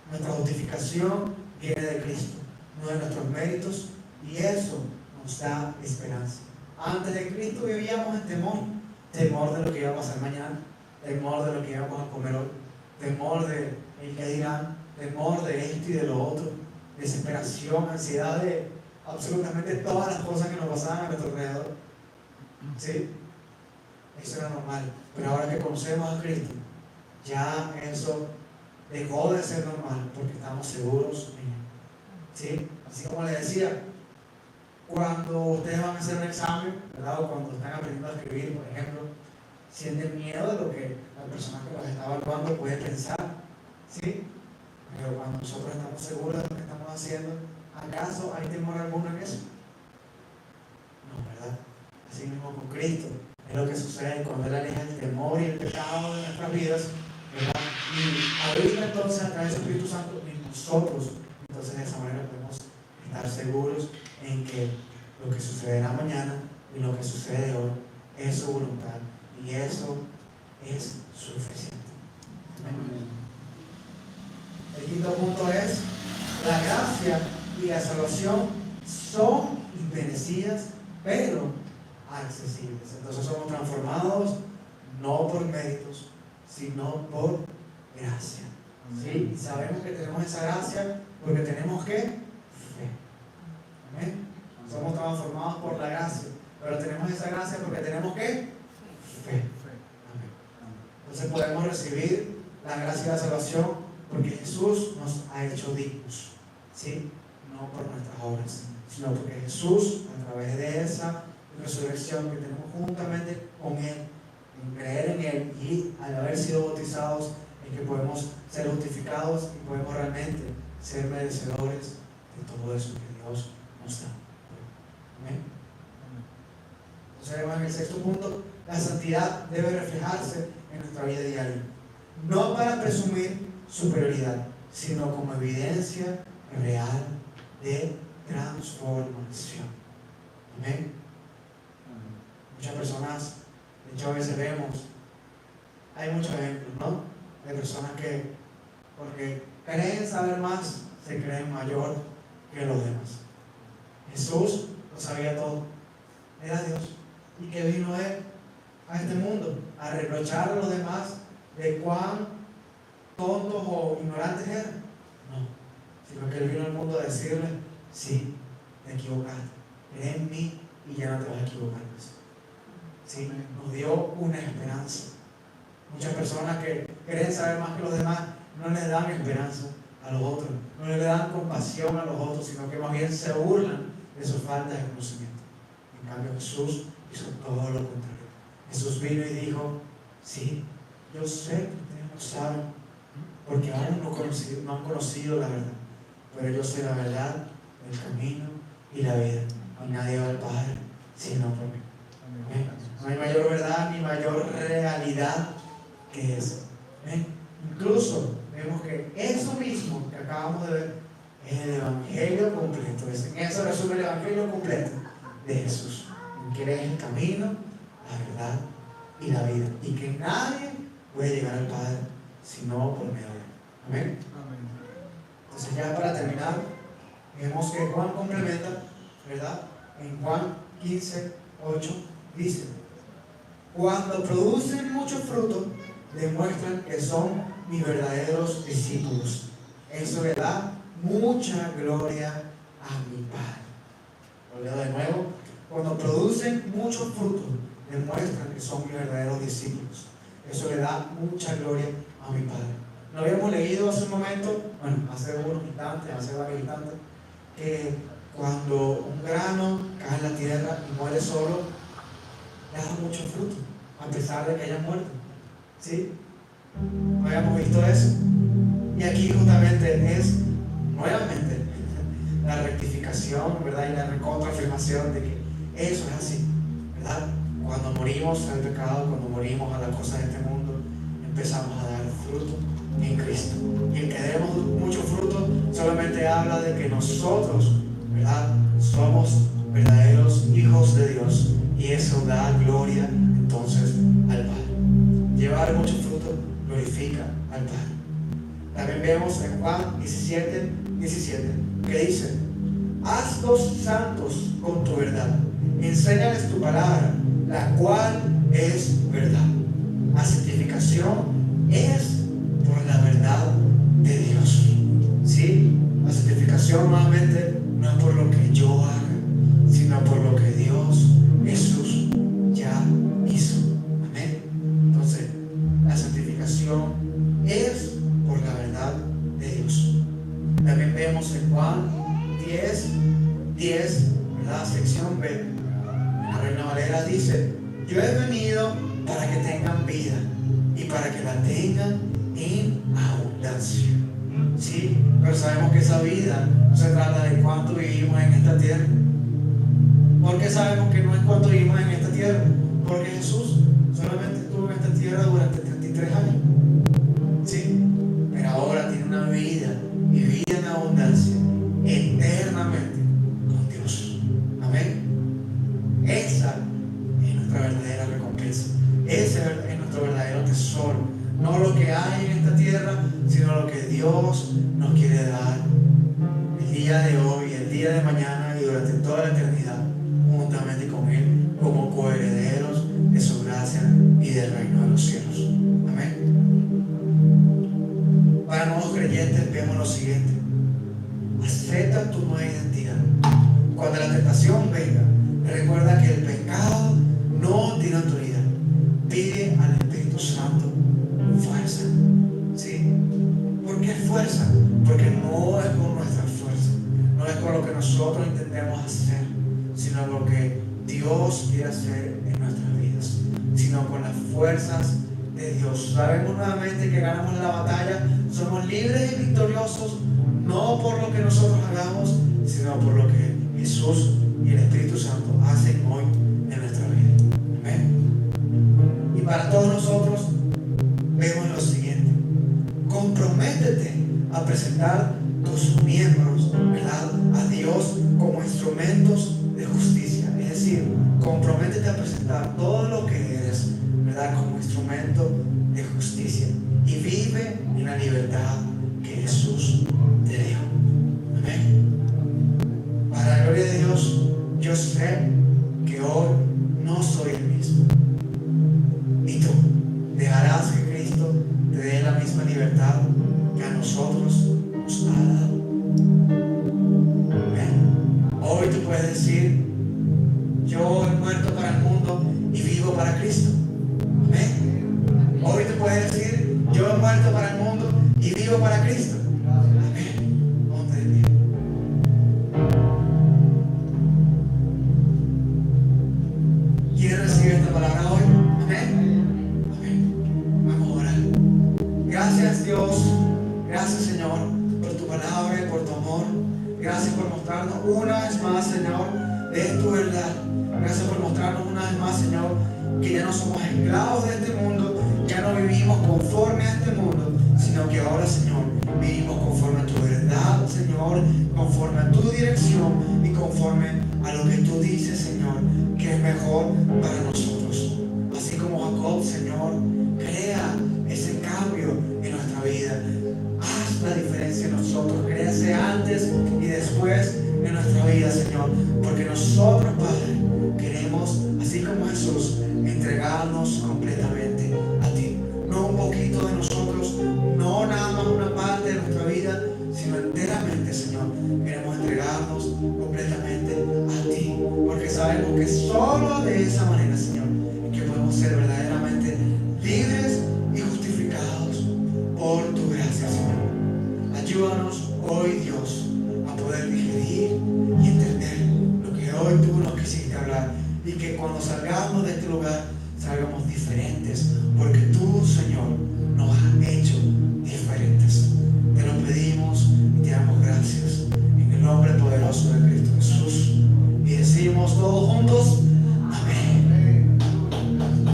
Nuestra justificación viene de Cristo, no de nuestros méritos, y eso nos da esperanza. Antes de Cristo vivíamos en temor, temor de lo que iba a pasar mañana, temor de lo que íbamos a comer hoy, temor de el que dirán, temor de esto y de lo otro, desesperación, ansiedad de absolutamente todas las cosas que nos pasaban a nuestro alrededor. ¿Sí? Eso era normal, pero ahora que conocemos a Cristo, ya eso dejó de ser normal porque estamos seguros en Él. ¿Sí? Así como les decía, cuando ustedes van a hacer un examen, ¿verdad? O cuando están aprendiendo a escribir, por ejemplo, sienten miedo de lo que la persona que los está evaluando puede pensar, ¿sí? Pero cuando nosotros estamos seguros de lo que estamos haciendo, ¿acaso hay temor alguno en eso? No, ¿verdad? Así mismo con Cristo, es lo que sucede cuando Él aleja el temor y el pecado de nuestras vidas, ¿verdad? Y ahorita entonces, a través del Espíritu Santo, en nosotros, entonces de esa manera podemos estar seguros en que lo que sucederá mañana y lo que sucede hoy es su voluntad, y eso es suficiente. Amén. El quinto punto es: la gracia y la salvación son inmerecidas, pero accesibles. Entonces somos transformados no por méritos, sino por gracia. ¿Sí? Sabemos que tenemos esa gracia porque tenemos ¿qué? Fe. Amén. Somos transformados por la gracia, pero tenemos esa gracia porque tenemos ¿qué? Fe. Amén. Entonces podemos recibir la gracia y la salvación porque Jesús nos ha hecho dignos, ¿sí? No por nuestras obras, sino porque Jesús, a través de esa resurrección que tenemos juntamente con Él, en creer en Él y al haber sido bautizados, en que podemos ser justificados y podemos realmente ser merecedores de todo eso que Dios nos da. Amén. Entonces, además, en el sexto punto, la santidad debe reflejarse en nuestra vida diaria, no para presumir superioridad, sino como evidencia real de transformación. Amén. Muchas personas, de hecho a veces vemos, hay muchos ejemplos, ¿no? De personas que, porque creen saber más, se creen mayor que los demás. Jesús lo sabía todo, era Dios. ¿Y qué vino Él a este mundo? A reprochar a los demás de cuán tontos o ignorantes eran. No, sino que Él vino al mundo a decirle: sí, te equivocaste, cree en mí y ya no te vas a equivocar más. Sí, nos dio una esperanza. Muchas personas que creen saber más que los demás no les dan esperanza a los otros, no les dan compasión a los otros, sino que más bien se burlan de su falta de conocimiento. En cambio, Jesús hizo todo lo contrario. Jesús vino y dijo: sí, yo sé que ustedes no saben, porque aún no han conocido la verdad, pero yo sé la verdad, el camino y la vida, y nadie va al Padre sino por mí. ¿Ven? No hay mayor verdad ni mayor realidad que eso. ¿Ven? Incluso vemos que eso mismo que acabamos de ver es el Evangelio completo. En eso resume el Evangelio completo de Jesús, en que Él es el camino, la verdad y la vida, y que nadie puede llegar al Padre sino por medio de Él. Amén. Entonces, ya para terminar, vemos que Juan complementa, ¿verdad? En Juan 15:8 dice: cuando producen mucho fruto, demuestran que son mis verdaderos discípulos. Eso le da mucha gloria a mi Padre. Lo leo de nuevo: cuando producen mucho fruto, demuestran que son mis verdaderos discípulos. Eso le da mucha gloria a mi Padre. Lo habíamos leído hace un momento, bueno, hace unos instantes, hace varios instantes, que cuando un grano cae en la tierra y muere solo, da mucho fruto, a pesar de que haya muerto. ¿Sí? ¿No habíamos visto eso? Y aquí justamente es, nuevamente, la rectificación, ¿verdad? Y la recontraafirmación de que eso es así, ¿verdad? Cuando morimos al pecado, cuando morimos a las cosas de este mundo, empezamos a dar fruto en Cristo. Y el que demos mucho fruto solamente habla de que nosotros, ¿verdad?, somos verdaderos hijos de Dios, y eso da gloria entonces al Padre. Llevar mucho fruto glorifica al Padre. También vemos en Juan 17 que dice: hazlos santos con tu verdad, enséñales tu palabra, la cual es verdad. La santificación es por la verdad de Dios. ¿Sí? La santificación nuevamente no es por lo que yo haga, sino por lo que Dios, Jesús, ya hizo. Amén. Entonces, la santificación es por la verdad de Dios. También vemos en Juan 10, ¿verdad?, sección B, la Reina Valera dice: yo he venido para que tengan vida y para que la tengan en abundancia. ¿Sí? Pero sabemos que esa vida no se trata de cuánto vivimos en esta tierra. ¿Por qué sabemos que no es cuánto vivimos en esta tierra? Porque Jesús solamente estuvo en esta tierra durante 33 años. ¿Sí? Pero ahora tiene una vida, y vida en abundancia, eternamente con Dios. Amén. Esa es nuestra verdadera recompensa. Ese es nuestro verdadero tesoro. No lo que hay en esta tierra, sino lo que Dios nos quiere dar el día de hoy, el día de mañana y durante toda la eternidad, juntamente con Él, como coherederos de su gracia y del reino de los cielos. Amén. Para nuevos creyentes vemos lo siguiente: acepta tu nueva identidad. Cuando la tentación venga, recuerda que el pecado no tiene autoridad. Pide al Espíritu Santo fuerza. ¿Sí? ¿Por qué fuerza? Porque no es con nuestra fuerza, no es con lo que nosotros intentemos hacer, sino lo que Dios quiere hacer en nuestras vidas, sino con las fuerzas de Dios. Sabemos nuevamente que ganamos la batalla, somos libres y victoriosos, no por lo que nosotros hagamos, sino por lo que Jesús y el Espíritu Santo hacen hoy en nuestra vida. Amén. Y para todos nosotros vemos lo siguiente: comprométete a presentar tus miembros, ¿verdad?, a Dios como instrumentos de justicia. Es decir, comprométete a presentar todo lo que eres, ¿verdad?, como instrumento de justicia, y vive en la libertad que Jesús te dio. Amén. Para la gloria de Dios, yo sé que hoy no soy el mismo. ¿Y tú dejarás que Cristo te dé la misma libertad que a nosotros nos ha dado? Amén. Hoy tú puedes decir: yo he muerto para el mundo y vivo para Cristo. Amén. Hoy tú puedes decir: yo he muerto para el mundo y vivo para Cristo. Amén. Ponte de pie. ¿Quieres recibir esta palabra hoy? Amén. Gracias, Dios, gracias, Señor, por tu palabra y por tu amor. Gracias por mostrarnos una vez más, Señor, de tu verdad. Gracias por mostrarnos una vez más, Señor, que ya no somos esclavos de este mundo, ya no vivimos conforme a este mundo, sino que ahora, Señor, vivimos conforme a tu verdad, Señor, conforme a tu dirección y conforme a lo que tú dices, Señor, que es mejor para nosotros. Así como Jacob, Señor, crea ese cambio en nuestra vida. Haz la diferencia en nosotros. Créase antes y después en nuestra vida, Señor. Porque nosotros, Padre, queremos, así como Jesús, entregarnos completamente a ti. No un poquito de nosotros, no nada más una parte de nuestra vida, sino enteramente, Señor. Queremos entregarnos completamente a ti. Porque sabemos que solo de esa manera, Señor, es que podemos ser verdaderamente libres y justificados por tu gracia, Señor. Ayúdanos hoy, Dios, a poder digerir y entender lo que hoy tú nos quisiste hablar, y que cuando salgamos de este lugar